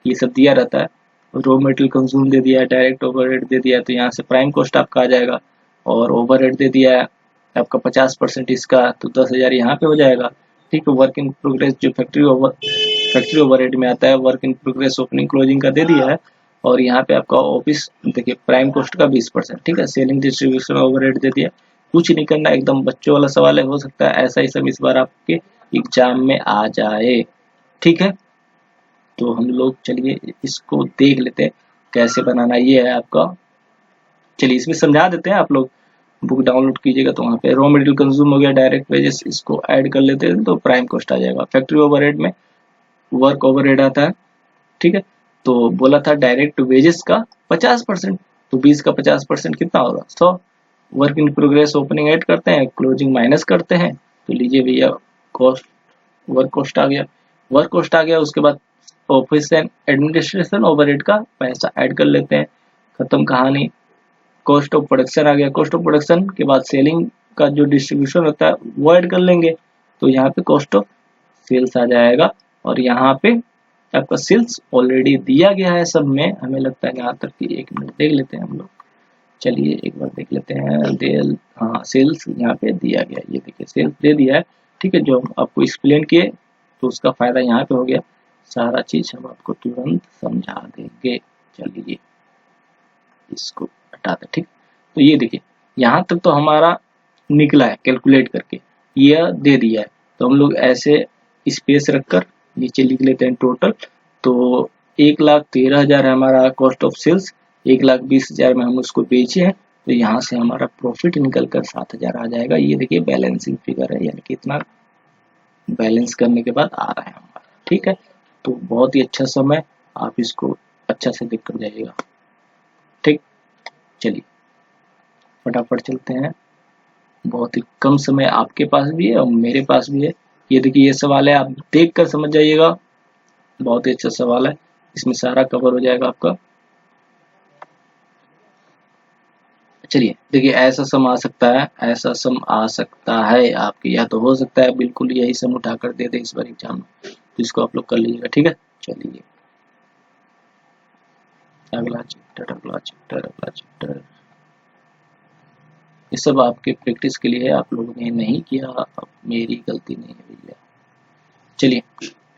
ये सब दिया रहता है, रॉ मटेरियल कंज्यूम दे दिया है, डायरेक्ट ओवरहेड दे दिया है, तो यहाँ से प्राइम कॉस्ट आपका आ जाएगा, और ओवरहेड दे दिया है आपका 50% इसका, तो 10,000 यहाँ पे हो जाएगा। ठीक है, वर्क इन प्रोग्रेस जो फैक्ट्री ओवरहेड में आता है, work in progress opening closing का दे दिया है, और यहाँ पे आपका ऑफिस देखिए प्राइम कॉस्ट का 20%, ठीक है, सेलिंग डिस्ट्रीब्यूशन ओवरहेड दे दिया। कुछ नहीं करना, एकदम बच्चों वाला सवाल है, हो सकता है ऐसा ही सब इस बार आपके एग्जाम में आ जाए। ठीक है, तो हम लोग चलिए इसको देख लेते हैं कैसे बनाना, ये है आपका। चलिए इसमें समझा देते हैं, आप लोग बुक डाउनलोड कीजिएगा तो वहाँ पे रॉ मटेरियल कंज्यूम हो गया, डायरेक्ट वेजेस इसको ऐड कर लेते हैं तो प्राइम कॉस्ट आ जाएगा। फैक्ट्री ओवरहेड में वर्क ओवरहेड आता है, ठीक है, तो बोला था डायरेक्ट वेजेस का 50%, तो 20 का 50% कितना होगा 100। Work in progress opening add करते हैं, क्लोजिंग माइनस करते हैं, तो लीजिए भैया कॉस्ट, वर्क कॉस्ट आ गया, उसके बाद ऑफिस एंड एडमिनिस्ट्रेशन ओवरहेड का पैसा ऐड कर लेते हैं, खत्म कहानी। कॉस्ट ऑफ प्रोडक्शन आ गया, कॉस्ट ऑफ प्रोडक्शन के बाद सेलिंग का जो डिस्ट्रीब्यूशन होता है वो ऐड कर लेंगे, तो यहाँ पे कॉस्ट ऑफ सेल्स आ जाएगा, और यहाँ पे आपका सेल्स ऑलरेडी दिया गया है सब में, हमें लगता है यहाँ तक कि 1 मिनट देख लेते हैं हम लोग। चलिए एक बार देख लेते हैं, हाँ सेल्स यहाँ पे दिया गया, ये देखिए सेल्स दे दिया है। ठीक है, जो हम आपको एक्सप्लेन किए तो उसका फायदा यहाँ पे हो गया, सारा चीज हम आपको तुरंत समझा देंगे। चलिए इसको हटा दें, ठीक, तो ये देखिए यहाँ तक तो हमारा निकला है कैलकुलेट करके, यह दे दिया है, तो हम लोग ऐसे स्पेस रखकर नीचे लिख लेते हैं टोटल। तो 1,13,000 है हमारा कॉस्ट ऑफ सेल्स, 1,20,000 में हम उसको बेचे हैं, तो यहाँ से हमारा प्रॉफिट निकल कर 7,000 आ जाएगा। ये देखिए बैलेंसिंग फिगर है, यानी कि इतना बैलेंस करने के बाद आ रहा है हमारा। ठीक है, तो बहुत ही अच्छा समय, आप इसको अच्छा से देख कर जाइएगा। ठीक, चलिए फटाफट चलते हैं, बहुत ही कम समय आपके पास भी है और मेरे पास भी है। ये देखिए ये सवाल है, आप देख कर समझ जाइएगा, बहुत ही अच्छा सवाल है, इसमें सारा कवर हो जाएगा आपका। चलिए देखिए ऐसा सम आ सकता है, ऐसा सम आ सकता है आपके, या तो हो सकता है बिल्कुल यही सम उठाकर दे दे इस बार एग्जाम में, तो इसको आप लोग कर लीजिएगा। ठीक है, चलिए अगला चैप्टर, ये सब आपके प्रैक्टिस के लिए है, आप लोगों ने नहीं किया, अब मेरी गलती नहीं है भैया। चलिए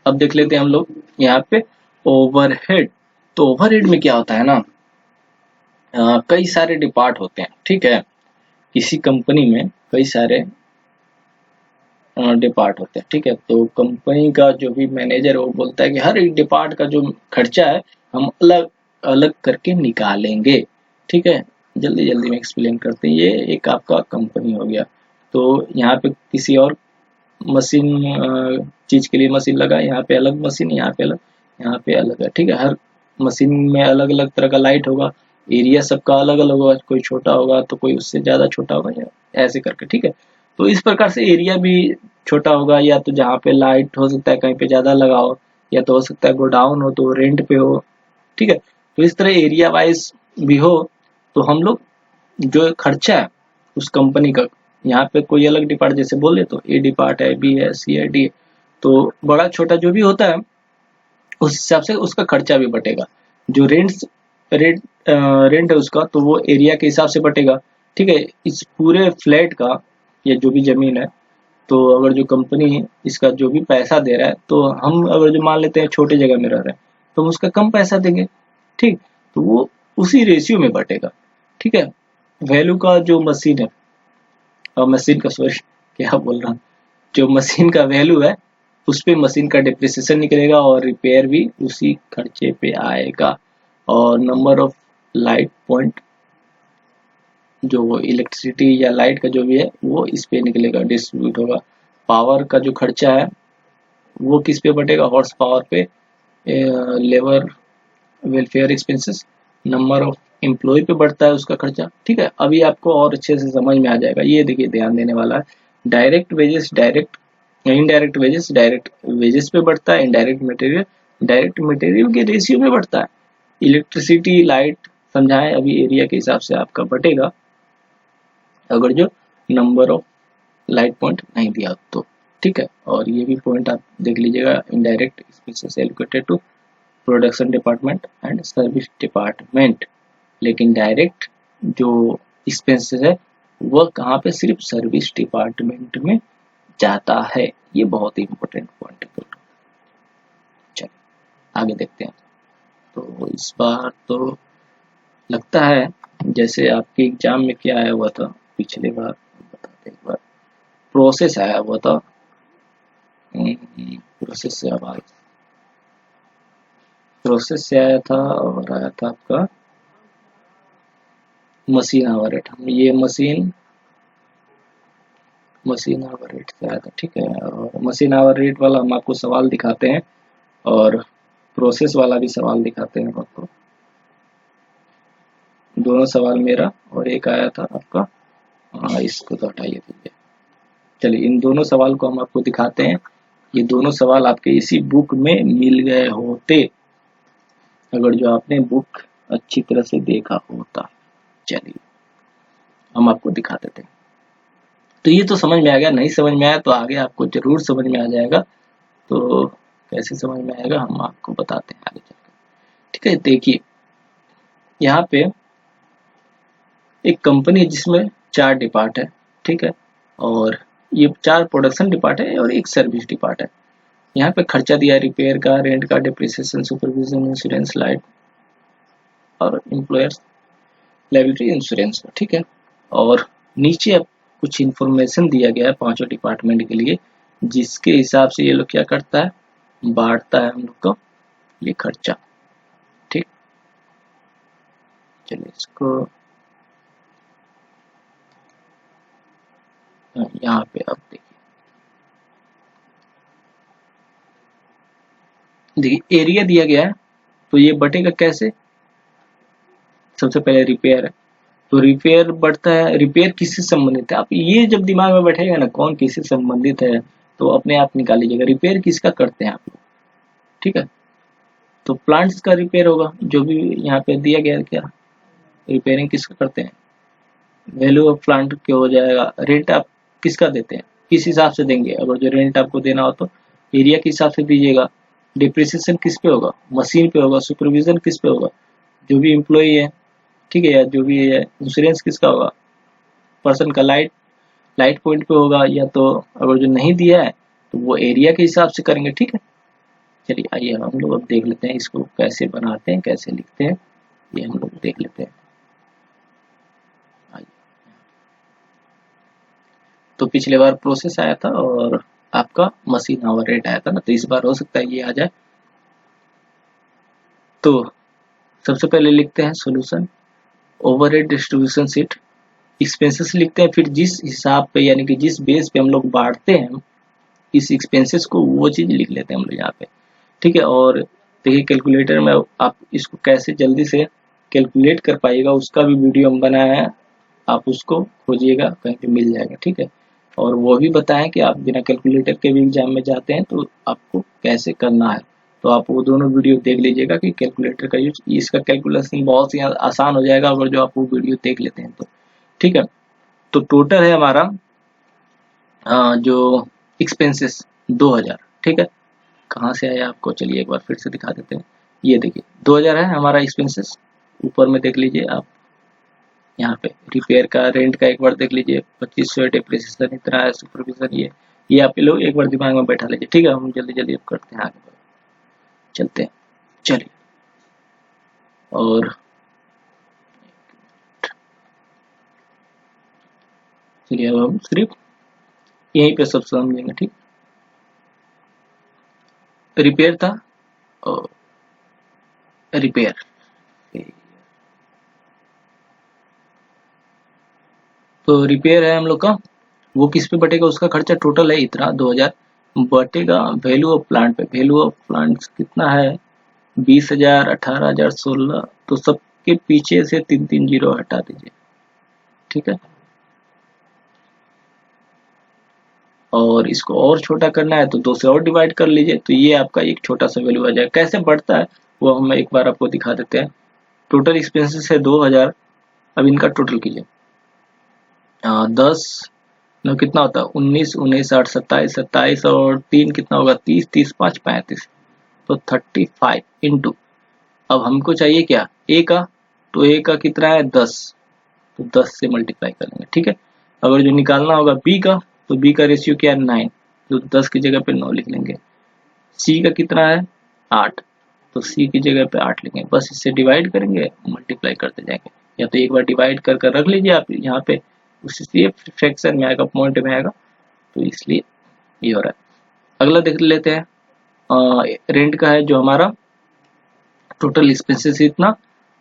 अब देख लेते हैं हम लोग यहाँ पे ओवरहेड। तो ओवरहेड में क्या होता है ना, कई सारे डिपार्ट होते हैं। ठीक है, किसी कंपनी में कई सारे डिपार्ट होते हैं। ठीक है, तो कंपनी का जो भी मैनेजर है वो बोलता है कि हर एक डिपार्ट का जो खर्चा है हम अलग अलग करके निकालेंगे। ठीक है, जल्दी जल्दी में एक्सप्लेन करते हैं। ये एक आपका कंपनी हो गया, तो यहाँ पे किसी और मशीन चीज के लिए मशीन लगा, यहाँ पे अलग मशीन, यहाँ पे अलग है। ठीक है, हर मशीन में अलग अलग तरह का लाइट होगा, एरिया सबका अलग अलग होगा, कोई छोटा होगा तो कोई उससे ज्यादा छोटा होगा, या ऐसे करके। ठीक है, तो इस प्रकार से एरिया भी छोटा होगा, या तो जहाँ पे लाइट हो सकता है कहीं पे ज्यादा लगा हो, या तो हो सकता है गोडाउन हो तो रेंट पे हो। ठीक है, तो इस तरह एरिया वाइज भी हो, तो हम लोग जो खर्चा है उस कंपनी का, यहाँ पे कोई अलग डिपार्ट जैसे बोले तो ए डिपार्ट है, बी है, सी है, डी है, तो बड़ा छोटा जो भी होता है उस हिसाब से उसका खर्चा भी बटेगा। जो रेंट है उसका, तो वो एरिया के हिसाब से बटेगा। ठीक है, इस पूरे फ्लैट का या जो भी जमीन है, तो अगर जो कंपनी इसका जो भी पैसा दे रहा है, तो हम अगर जो मान लेते हैं छोटे जगह में रह रहे हैं तो हम उसका कम पैसा देंगे। ठीक, तो वो उसी रेशियो में बटेगा। ठीक है, वैल्यू का जो मशीन है, और मशीन का सॉरी क्या बोल रहा हूँ, जो मशीन का वैल्यू है उस पे मशीन का डिप्रिसिएशन निकलेगा, और रिपेयर भी उसी खर्चे पे आएगा। और नंबर ऑफ लाइट पॉइंट, जो इलेक्ट्रिसिटी या लाइट का जो भी है वो इस पे निकलेगा, डिस्ट्रीब्यूट होगा। पावर का जो खर्चा है वो किस पे बटेगा, हॉर्स पावर पे, labour welfare expenses, number of employ पे बढ़ता है उसका खर्चा। ठीक है, अभी आपको और अच्छे से समझ में आ जाएगा। ये देखिए ध्यान देने वाला है, डायरेक्ट वेजेस इनडायरेक्ट वेजेस पे बढ़ता है, डायरेक्ट मटेरियल के रेशियो में बढ़ता है। इलेक्ट्रिसिटी लाइट समझाएं, अभी एरिया के हिसाब से आपका बटेगा, अगर जो नंबर ऑफ लाइट पॉइंट नहीं दिया तो, ठीक है। और ये भी पॉइंट आप देख लीजिएगा, indirect expenses allocated to production department and service department, लेकिन डायरेक्ट जो एक्सपेंसेस है वह कहाँ पे, सिर्फ सर्विस डिपार्टमेंट में जाता है। ये बहुत ही इंपॉर्टेंट पॉइंट है। चलिए आगे देखते हैं। तो इस बार तो लगता है जैसे आपके एग्जाम में क्या आया हुआ था पिछले बार, बताते एक बार, प्रोसेस आया हुआ था। प्रोसेस से आवाज, प्रोसेस से आया था और आया था आपका मशीन आवर रेट। हम ये मशीन आवर रेट से आया था, ठीक है। और मशीन आवर रेट वाला हम आपको सवाल दिखाते हैं और प्रोसेस वाला भी सवाल दिखाते हैं आपको। दोनों सवाल मेरा और एक आया था आपका, इसको तो हटाइए दीजिए। चलिए इन दोनों सवाल को हम आपको दिखाते हैं। ये दोनों सवाल आपके इसी बुक में मिल गए होते अगर जो आपने बुक अच्छी तरह से देखा होता। चलिए हम आपको दिखा देते हैं। तो ये तो समझ में आ गया, नहीं समझ में आया तो आगे आपको जरूर समझ में आ जाएगा। तो कैसे समझ में आएगा हम आपको बताते हैं आगे चलकर, ठीक है। देखिए यहाँ पे एक कंपनी है जिसमें 4 डिपार्ट है, ठीक है। और ये 4 प्रोडक्शन डिपार्ट है और एक सर्विस डिपार्ट है। यहाँ पे खर्चा दिया है रिपेयर का, रेंट का, डिप्रिसिएशन, सुपरविजन, इंश्योरेंस, लाइट और एम्प्लॉयर्स लायबिलिटी इंश्योरेंस, ठीक है। और नीचे अब कुछ इंफॉर्मेशन दिया गया है पांचों डिपार्टमेंट के लिए, जिसके हिसाब से ये लोग क्या करता है, बांटता है हम लोग को ये खर्चा, ठीक। चलिए इसको यहाँ पे अब देखिए एरिया दिया गया है, तो ये बटेगा कैसे। सबसे पहले रिपेयर है, तो रिपेयर बढ़ता है, रिपेयर किससे संबंधित है, आप ये जब दिमाग में बैठेगा ना कौन किससे संबंधित है तो अपने आप निकाल लीजिएगा। रिपेयर किसका करते हैं आप लोग, ठीक है। तो प्लांट्स का रिपेयर होगा, जो भी यहाँ पे दिया गया है, क्या रिपेयरिंग किसका करते हैं, वैल्यू ऑफ प्लांट क्या हो जाएगा। रेंट आप किसका देते हैं, किस हिसाब से देंगे, अगर जो रेंट आपको देना हो तो एरिया के हिसाब से दीजिएगा। डिप्रिसिएशन किस पे होगा, मशीन पे होगा। सुपरविजन किस पे होगा, जो भी एम्प्लॉई है, ठीक है, या जो भी है। इंश्योरेंस किसका होगा, पर्सन का। लाइट पॉइंट पे होगा, या तो अगर जो नहीं दिया है तो वो एरिया के हिसाब से करेंगे, ठीक है। चलिए आइए हम लोग अब देख लेते हैं इसको कैसे बनाते हैं, कैसे लिखते हैं, ये हम लोग देख लेते हैं। आइए, तो पिछले बार प्रोसेस आया था और आपका मशीन आवर रेट आया था ना, तो इस बार हो सकता है ये आ जाए। तो सबसे पहले लिखते हैं solution, overhead distribution sheet, expenses लिखते हैं, फिर जिस हिसाब पे यानी कि जिस बेस पे हम लोग बांटते हैं इस एक्सपेंसेस को वो चीज लिख लेते हैं हम लोग यहाँ पे, ठीक है। और देखिए कैलकुलेटर में आप इसको कैसे जल्दी से कैलकुलेट कर पाइएगा उसका भी वीडियो हम बनाया है, आप उसको खोजिएगा कहीं पे मिल जाएगा, ठीक है। और वो भी बताएं कि आप बिना कैलकुलेटर के भी एग्जाम में जाते हैं तो आपको कैसे करना है। तो आप वो दोनों वीडियो देख लीजिएगा कि कैलकुलेटर का यूज, इसका कैलकुलेशन बहुत ही आसान हो जाएगा अगर जो आप वो वीडियो देख लेते हैं तो, ठीक है। तो टोटल है हमारा जो एक्सपेंसेस 2000, ठीक है। कहाँ से आया आपको, चलिए एक बार फिर से दिखा देते हैं। ये देखिए 2000 है हमारा एक्सपेंसेस, ऊपर में देख लीजिए आप, यहाँ पे रिपेयर का, रेंट का एक बार देख लीजिए 2500, डिप्रिसिएशन इतना है, सुपरविजन ये आप लोग एक बार दिमाग में बैठा लीजिए, ठीक है। हम जल्दी जल्दी अब करते हैं, आगे चलते हैं। चलिए और चलिए अब हम सिर्फ यहीं पे सब समझेंगे, ठीक। रिपेयर था और रिपेयर, तो रिपेयर है हम लोग का, वो किस पे बटेगा, उसका खर्चा टोटल है इतना 2000 बटेगा वैल्यू ऑफ प्लांट पे। वैल्यू ऑफ प्लांट कितना है 20,000, 18,000, 16, तो सबके पीछे से 3 जीरो हटा दीजिए, ठीक है। और इसको और छोटा करना है तो 2 से और डिवाइड कर लीजिए, तो ये आपका एक छोटा सा वैल्यू आ जाएगा। कैसे बढ़ता है वो हम एक बार आपको दिखा देते हैं। टोटल एक्सपेंसेस है 2000, अब इनका टोटल कीजिए 10 मतलब कितना होता है 19, 19 8 27, 27 और 3 कितना होगा 30, 30 5 35, तो 35 इंटू, अब हमको चाहिए क्या ए का, तो ए का कितना है 10, तो 10 से मल्टीप्लाई करेंगे, ठीक है। अगर जो निकालना होगा बी का, तो बी का रेशियो क्या है 9, तो 10 की जगह पे 9 लिख लेंगे। सी का कितना है 8, तो सी की जगह पे 8 लिखेंगे, बस इससे डिवाइड करेंगे मल्टीप्लाई करते जाएंगे, या तो एक बार डिवाइड कर कर रख लीजिए आप यहाँ पे, उससे फ्रैक्शन में आएगा, पॉइंट में आएगा, तो इसलिए ये हो रहा है। अगला देख लेते हैं, रेंट का है जो हमारा टोटल एक्सपेंसेस इतना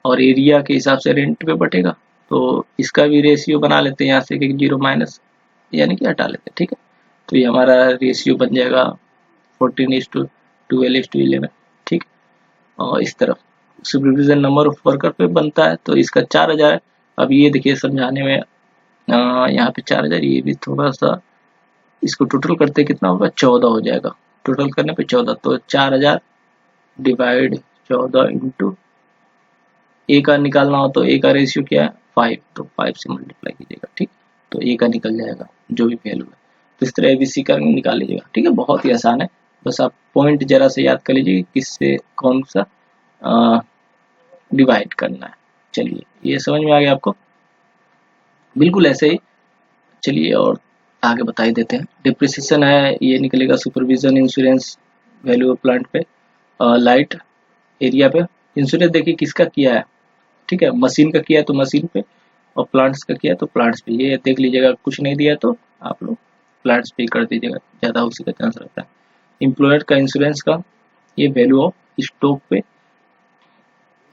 और एरिया के हिसाब से रेंट पे बटेगा, तो इसका भी रेशियो बना लेते हैं यहाँ से कि 0 माइनस यानी कि हटा लेते हैं, ठीक है। तो ये हमारा रेशियो बन जाएगा 14:12:11, ठीक। और इस तरफ सुपरविजन नंबर ऑफ वर्कर पे बनता है, तो इसका 4000 है। अब ये देखिए समझाने में, यहाँ पे 4000, ये भी थोड़ा सा इसको टोटल करते कितना होगा 14 हो जाएगा, टोटल करने पे 14, तो 4000 डिवाइड 14 इंटू, ए का निकालना हो तो ए का रेशियो क्या है 5, तो 5 से मल्टीप्लाई कीजिएगा, ठीक। तो ए का निकल जाएगा जो भी वैल्यू है, तो इस तरह एबीसी का निकाल लीजिएगा, ठीक है। बहुत ही आसान है, बस आप पॉइंट जरा से याद कर लीजिए किससे कौन सा डिवाइड करना है। चलिए ये समझ में आ गया आपको, बिल्कुल ऐसे ही। चलिए और आगे बता ही देते हैं। डिप्रिसिएशन है, ये निकलेगा supervision insurance value of plant पे, लाइट एरिया पे। इंश्योरेंस देखिए किसका किया है, ठीक है, मशीन का किया है तो मशीन पे, और प्लांट्स का किया है तो प्लांट्स पे। ये देख लीजिएगा, कुछ नहीं दिया तो आप लोग प्लांट्स पे कर दीजिएगा, ज़्यादा उसी का चांस रहता है। एम्प्लॉयर का इंश्योरेंस का ये वैल्यू ऑफ स्टॉक पे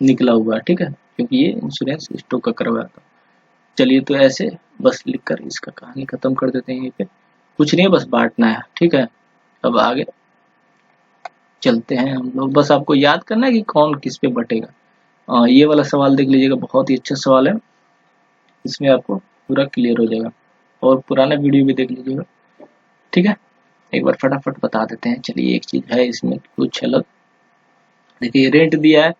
निकला हुआ है, ठीक है, क्योंकि ये इंश्योरेंस स्टॉक का करवाया था। चलिए तो ऐसे बस लिखकर इसका कहानी खत्म कर देते हैं, यहीं पे कुछ नहीं है, बस बांटना है, ठीक है। अब आगे चलते हैं हम लोग, बस आपको याद करना है कि कौन किस पे बटेगा। ये वाला सवाल देख लीजिएगा, बहुत ही अच्छा सवाल है, इसमें आपको पूरा क्लियर हो जाएगा, और पुराना वीडियो भी देख लीजिएगा, ठीक है। एक बार फटाफट बता देते हैं। चलिए एक चीज है इसमें कुछ अलग, देखिए रेंट दिया है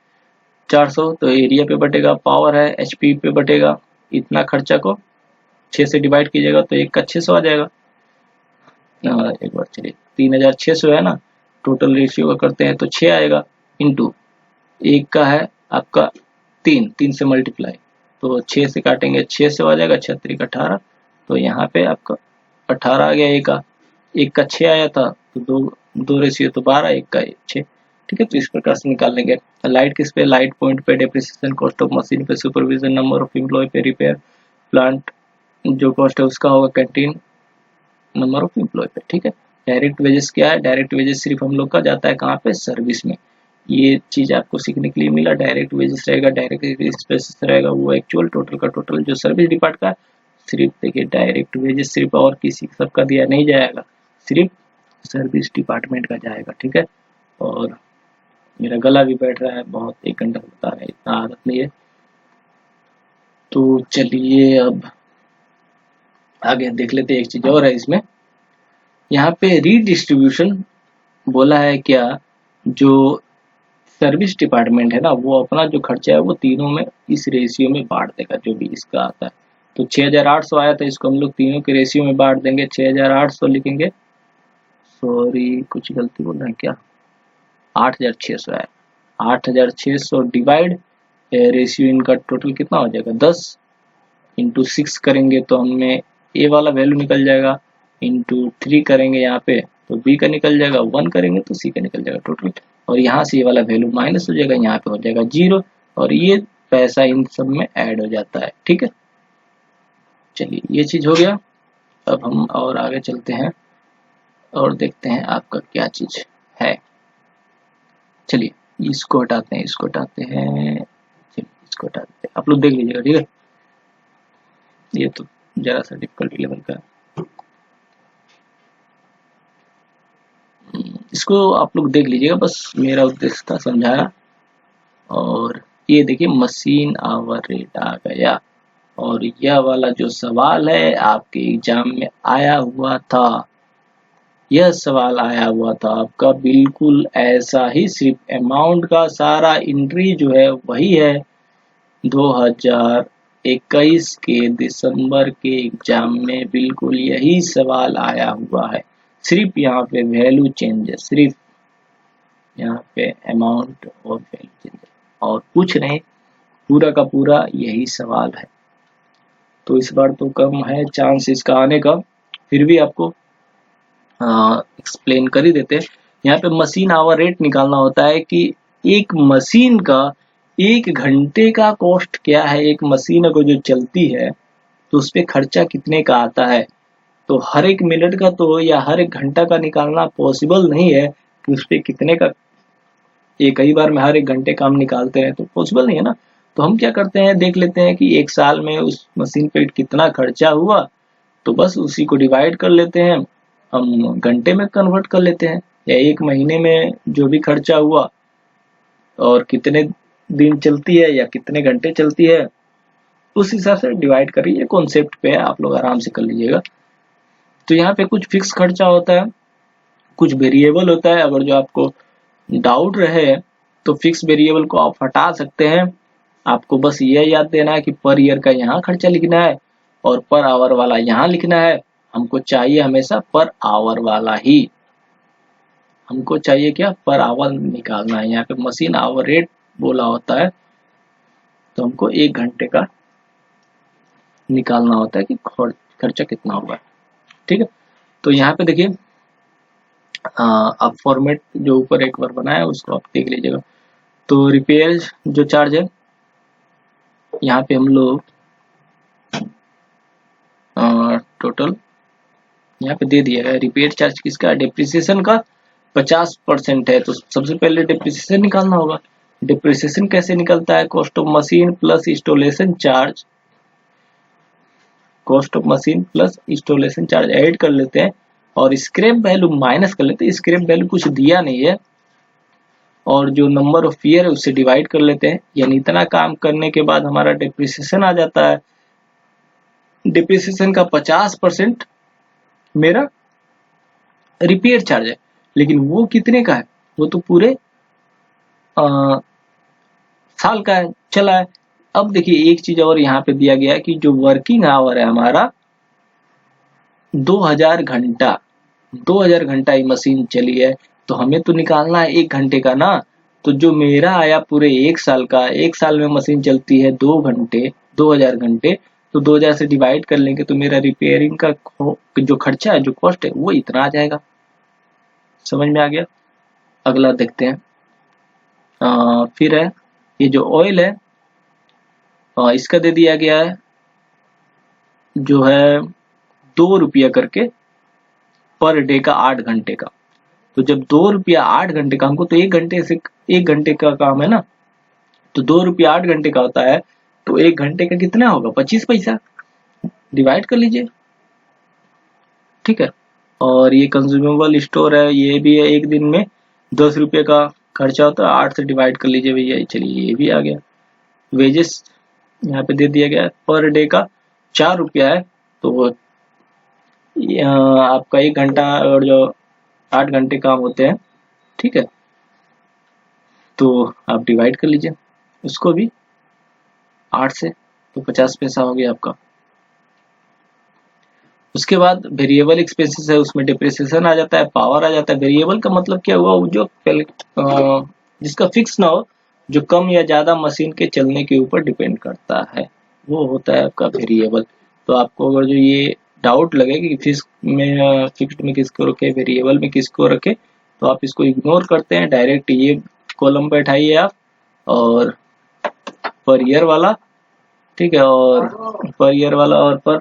400, तो एरिया पे बटेगा, पावर है एचपी पे बटेगा, इतना खर्चा को 6 से डिवाइड कीजिएगा तो एक का 600 आ जाएगा। एक बार चलिए 3600 है ना, टोटल रेशियो का करते हैं तो 6 आएगा, इंटू एक का है आपका 3 से मल्टीप्लाई, तो 6 से काटेंगे 6 से आ जाएगा, 6 18, तो यहाँ पे आपका 18 आ गया। एक का 6 आया था, तो दो रेशियो तो 12, एक का 6, ठीक है। तो इस प्रकार से निकाल लेंगे। लाइट किस पे, लाइट पॉइंट पे, डेप्रिसिएशन कॉस्ट ऑफ मशीन पे, सुपरविजन नंबर ऑफ एम्प्लॉय पे, रिपेयर प्लांट जो कॉस्ट है उसका होगा, कैंटीन नंबर ऑफ एम्प्लॉय पे, ठीक है। डायरेक्ट वेजेस क्या है, डायरेक्ट वेजेस सिर्फ हम लोग का जाता है कहाँ पे, सर्विस में। ये चीज आपको सीखने के लिए मिला, डायरेक्ट वेजेस रहेगा, डायरेक्ट एक्सपेंसेस रहेगा, वो एक्चुअल टोटल का टोटल जो सर्विस डिपार्ट का सिर्फ देखिए डायरेक्ट वेजेस सिर्फ और किसी सबका दिया नहीं जाएगा, सिर्फ सर्विस डिपार्टमेंट का जाएगा, ठीक है। और मेरा गला भी बैठ रहा है बहुत, 1 घंटा बता रहा है, इतना आदत नहीं है। तो चलिए अब आगे देख लेते हैं। एक चीज और है इसमें, यहाँ पे रीडिस्ट्रीब्यूशन बोला है क्या, जो सर्विस डिपार्टमेंट है ना, वो अपना जो खर्चा है वो तीनों में इस रेशियो में बांट देगा, जो भी इसका आता है। तो 6800 आया था, इसको हम लोग तीनों के रेशियो में बांट देंगे, 6800 लिखेंगे, सॉरी कुछ गलती बोल रहे हैं क्या, 8600 है, 8600 डिवाइड रेशियो इनका टोटल कितना हो जाएगा 10, इंटू 6 करेंगे तो हमें ए वाला वैल्यू निकल जाएगा, इंटू 3 करेंगे यहाँ पे तो बी का निकल जाएगा, 1 करेंगे तो सी का निकल जाएगा टोटल, और यहाँ से ये वाला वैल्यू माइनस हो जाएगा, यहाँ पे हो जाएगा 0, और ये पैसा इन सब में ऐड हो जाता है, ठीक है। चलिए ये चीज हो गया। अब हम और आगे चलते हैं और देखते हैं आपका क्या चीज है। चलिए इसको हटाते हैं, इसको हटाते हैं, चलिए इसको हटाते हैं, आप लोग देख लीजिएगा, ठीक है। ये तो जरा सा डिफिकल्टी लेवल का, इसको आप लोग देख लीजिएगा, बस मेरा उद्देश्य था समझाना। और ये देखिए मशीन आवर रेट आ गया, और यह वाला जो सवाल है आपके एग्जाम में आया हुआ था, यह सवाल आया हुआ था आपका बिल्कुल ऐसा ही, सिर्फ अमाउंट का सारा एंट्री जो है वही है 2000 2021 के दिसंबर के एग्जाम में बिल्कुल यही सवाल आया हुआ है। सिर्फ यहाँ पे वैल्यू चेंज है, सिर्फ यहाँ पे अमाउंट और वैल्यू चेंज है और कुछ नहीं, पूरा का पूरा यही सवाल है। तो इस बार तो कम है चांस इसका आने का, फिर भी आपको एक्सप्लेन कर ही देते हैं। यहाँ पे मशीन आवर रेट निकालना होता है कि एक मशीन का 1 घंटे का कॉस्ट क्या है। एक मशीन अगर जो चलती है तो उस पर खर्चा कितने का आता है। तो हर एक मिनट का तो या हर एक घंटा का निकालना पॉसिबल नहीं है कि उस पर कितने का एक ही बार में हर एक घंटे का हम निकालते हैं, तो पॉसिबल नहीं है ना। तो हम क्या करते हैं, देख लेते हैं कि एक साल में उस मशीन पे कितना खर्चा हुआ, तो बस उसी को डिवाइड कर लेते हैं, हम घंटे में कन्वर्ट कर लेते हैं, या एक महीने में जो भी खर्चा हुआ और कितने दिन चलती है या कितने घंटे चलती है, उस हिसाब से डिवाइड करिए। कॉन्सेप्ट पे आप लोग आराम से कर लीजिएगा। तो यहाँ पे कुछ फिक्स खर्चा होता है, कुछ वेरिएबल होता है। अगर जो आपको डाउट रहे तो फिक्स वेरिएबल को आप हटा सकते हैं। आपको बस ये याद देना है कि पर ईयर का यहाँ खर्चा लिखना है और पर आवर वाला यहाँ लिखना है। हमको चाहिए हमेशा पर आवर वाला ही, हमको चाहिए क्या, पर आवर निकालना है। यहाँ पे मशीन आवर रेट बोला होता है, तो हमको 1 घंटे का निकालना होता है कि खर्चा कितना होगा। ठीक है, तो यहाँ पे देखिए आप फॉर्मेट जो ऊपर एक बार बनाया उसको आप देख लीजिएगा। तो रिपेयर जो चार्ज है, यहाँ पे हम लोग टोटल यहाँ पे दे दिया है। रिपेयर चार्ज किसका, डिप्रिसिएशन का 50% है। तो सबसे पहले डिप्रिसिएशन निकालना होगा। डिप्रिसिएशन कैसे निकलता है, cost of machine plus installation charge, cost of machine plus installation charge add कर लेते हैं और स्क्रैप वैल्यू माइनस कर लेते हैं। स्क्रैप वैल्यू कुछ दिया नहीं है और जो नंबर ऑफ ईयर है उससे डिवाइड कर लेते हैं, यानी इतना काम करने के बाद हमारा डिप्रिसिएशन आ जाता है। डिप्रिसिएशन का 50% मेरा रिपेयर चार्ज है, लेकिन वो कितने का है, वो तो पूरे साल का है, चला है। अब देखिए एक चीज और यहाँ पे दिया गया है कि जो वर्किंग आवर है हमारा 2000 घंटा, 2000 घंटा ये मशीन चली है, तो हमें तो निकालना है 1 घंटे का ना। तो जो मेरा आया पूरे 1 साल का, 1 साल में मशीन चलती है 2 घंटे, 2000 घंटे, तो 2000 से डिवाइड कर लेंगे तो मेरा रिपेयरिंग का जो खर्चा है, जो कॉस्ट है, वो इतना आ जाएगा। समझ में आ गया। अगला देखते हैं। फिर है ये जो ऑयल है, इसका दे दिया गया है जो है 2 रुपया करके पर डे का 8 घंटे का। तो जब 2 रुपया 8 घंटे का, हमको तो 1 घंटे का काम है ना, तो 2 रुपया 8 घंटे का होता है, तो 1 घंटे का कितना होगा, 25 पैसा। डिवाइड कर लीजिए, ठीक है। और ये कंज्यूमेबल स्टोर है, ये भी है, एक दिन में 10 रुपये का खर्चा होता है, 8 से डिवाइड कर लीजिए भैया। चलिए ये भी आ गया। वेजेस यहाँ पे दे दिया गया है, पर डे का 4 रुपया है, तो आपका 1 घंटा और जो 8 घंटे काम होते हैं, ठीक है, तो आप डिवाइड कर लीजिए उसको भी 8 से, तो 50 पैसा हो गया आपका। उसके बाद वेरिएबल एक्सपेंसेस है, उसमें डिप्रिसिएशन आ जाता है, पावर आ जाता है। वेरिएबल का मतलब क्या हुआ, जो जिसका फिक्स ना हो, जो कम या ज्यादा मशीन के चलने के ऊपर डिपेंड करता है, वो होता है आपका वेरिएबल। तो आपको अगर जो ये डाउट लगे कि फिक्स्ड में किसको रखे, वेरिएबल में किसको रखे, तो आप इसको इग्नोर करते हैं, डायरेक्ट ये कॉलम बैठाइए आप और पर ईयर वाला, ठीक है, और पर ईयर वाला और पर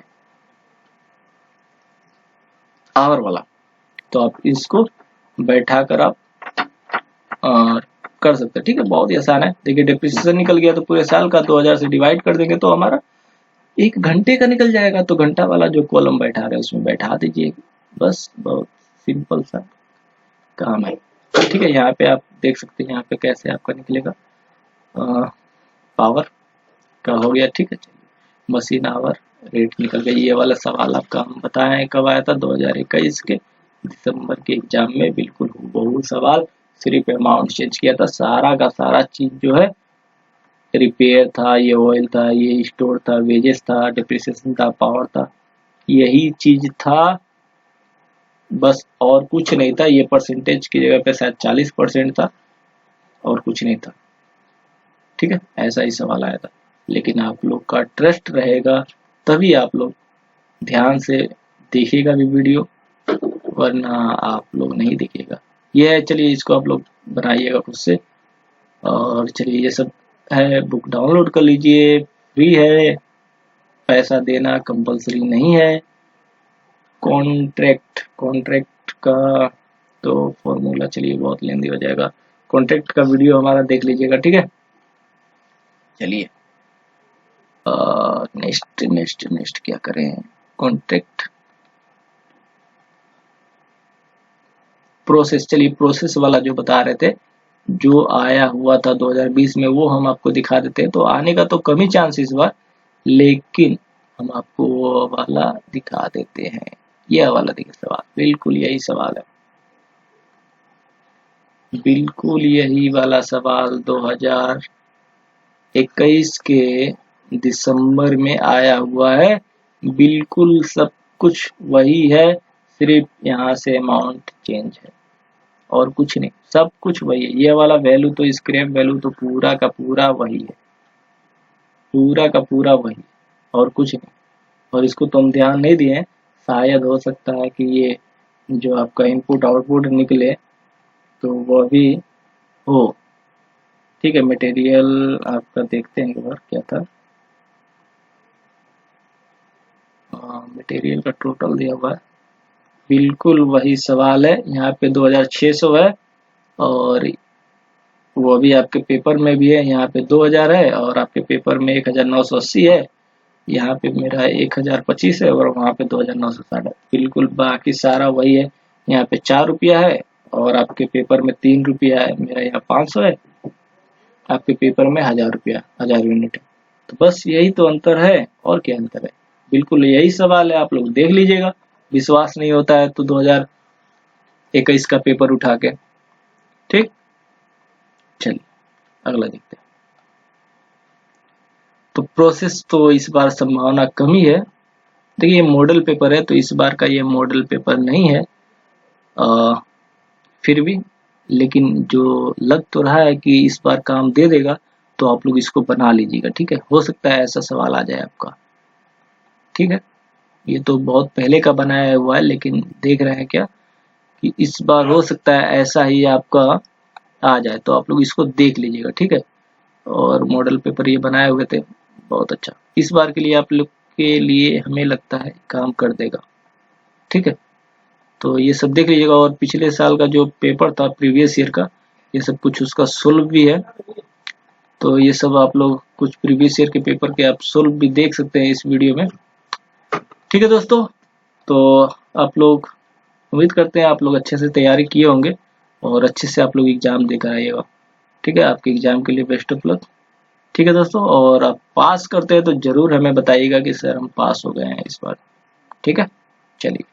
आवर वाला। तो आप इसको बैठा कर आप कर सकते हैं, ठीक है, बहुत ही आसान है। देखिए डिप्रिसिएशन निकल गया, तो पूरे साल का 2000 से डिवाइड कर देंगे तो हमारा 1 घंटे का निकल जाएगा। तो घंटा वाला जो कॉलम बैठा रहे उसमें बैठा दीजिए, बस बहुत सिंपल सा काम है, ठीक है। यहाँ पे आप देख सकते हैं यहाँ पे कैसे आपका निकलेगा। पावर का हो गया, ठीक है। चलिए मशीन आवर रेट निकल गया। ये वाला सवाल आपका हम बताएं कब आया था, 2021 के दिसंबर के एग्जाम में, बिल्कुल हूबहू सवाल, सिर्फ अमाउंट चेंज किया था। सारा का सारा चीज जो है रिपेयर था, ये ऑयल था, ये स्टोर था, वेजेस था, डिप्रिसिएशन था, पावर था, यही चीज था बस, और कुछ नहीं था। ये परसेंटेज की जगह पे शायद 40% था और कुछ नहीं था। ठीक है, ऐसा ही सवाल आया था। लेकिन आप लोग का ट्रस्ट रहेगा तभी आप लोग ध्यान से देखिएगा भी वीडियो, वरना आप लोग नहीं देखिएगा। ये है, चलिए इसको आप लोग बनाइएगा खुद से। और चलिए ये सब है, बुक डाउनलोड कर लीजिए, फ्री है, पैसा देना कंपलसरी नहीं है। कॉन्ट्रैक्ट कॉन्ट्रैक्ट का तो फॉर्मूला चलिए बहुत लेंदी हो जाएगा, कॉन्ट्रैक्ट का वीडियो हमारा देख लीजिएगा। ठीक है, चलिए नेक्स्ट नेक्स्ट नेक्स्ट क्या करें, कॉन्ट्रैक्ट प्रोसेस। चलिए प्रोसेस वाला जो बता रहे थे, जो आया हुआ था 2020 में, वो हम आपको दिखा देते हैं। तो आने का तो कम ही चांस इस बार, लेकिन हम आपको वो वाला दिखा देते हैं। यह वाला देखिए सवाल, बिल्कुल यही सवाल है, बिल्कुल यही वाला सवाल 2021 के दिसंबर में आया हुआ है। बिल्कुल सब कुछ वही है, सिर्फ यहाँ से अमाउंट चेंज है और कुछ नहीं, सब कुछ वही है। ये वाला वैल्यू तो, स्क्रैप वैल्यू तो पूरा का पूरा वही है, पूरा का पूरा वही और कुछ नहीं। और इसको तो हम ध्यान नहीं दिए, शायद हो सकता है कि ये जो आपका इनपुट आउटपुट निकले तो वह भी हो। ठीक है, मटेरियल आपका देखते हैं एक बार क्या था। मटेरियल का टोटल दिया हुआ है, बिल्कुल वही सवाल है। यहाँ पे 2600 है और वो भी आपके पेपर में भी है, यहाँ पे 2000 है और आपके पेपर में 1980 है। यहाँ पे मेरा 1025 है और वहाँ पे 2960 है। बिल्कुल बाकी सारा वही है। यहाँ पे 4 रुपया है और आपके पेपर में 3 रुपया है, मेरा यहाँ 500 है, आपके पेपर में 1000 रुपया, 1000 यूनिट है। तो बस यही तो अंतर है, और क्या अंतर है, बिल्कुल यही सवाल है, आप लोग देख लीजिएगा। विश्वास नहीं होता है तो 2021 का पेपर उठा के। ठीक, चलिए अगला देखते हैं। तो प्रोसेस तो इस बार संभावना कम ही है। देखिए ये मॉडल पेपर है तो इस बार का ये मॉडल पेपर नहीं है, फिर भी लेकिन जो लग तो रहा है कि इस बार काम दे देगा, तो आप लोग इसको बना लीजिएगा। ठीक है, हो सकता है ऐसा सवाल आ जाए आपका। ठीक है, ये तो बहुत पहले का बनाया हुआ है, लेकिन देख रहे हैं क्या कि इस बार हो सकता है ऐसा ही आपका आ जाए, तो आप लोग इसको देख लीजिएगा। ठीक है, और मॉडल पेपर ये बनाए हुए थे, बहुत अच्छा, इस बार के लिए आप लोग के लिए हमें लगता है काम कर देगा। ठीक है, तो ये सब देख लीजिएगा। और पिछले साल का जो पेपर था प्रीवियस ईयर का, ये सब कुछ उसका सोल्व भी है। तो ये सब आप लोग कुछ प्रीवियस ईयर के पेपर के आप सोल्व भी देख सकते हैं इस वीडियो में। ठीक है दोस्तों, तो आप लोग, उम्मीद करते हैं आप लोग अच्छे से तैयारी किए होंगे और अच्छे से आप लोग एग्जाम देकर आइएगा। ठीक है, आपके एग्जाम के लिए बेस्ट ऑफ लक। ठीक है दोस्तों, और आप पास करते हैं तो जरूर हमें बताइएगा कि सर हम पास हो गए हैं इस बार। ठीक है, चलिए।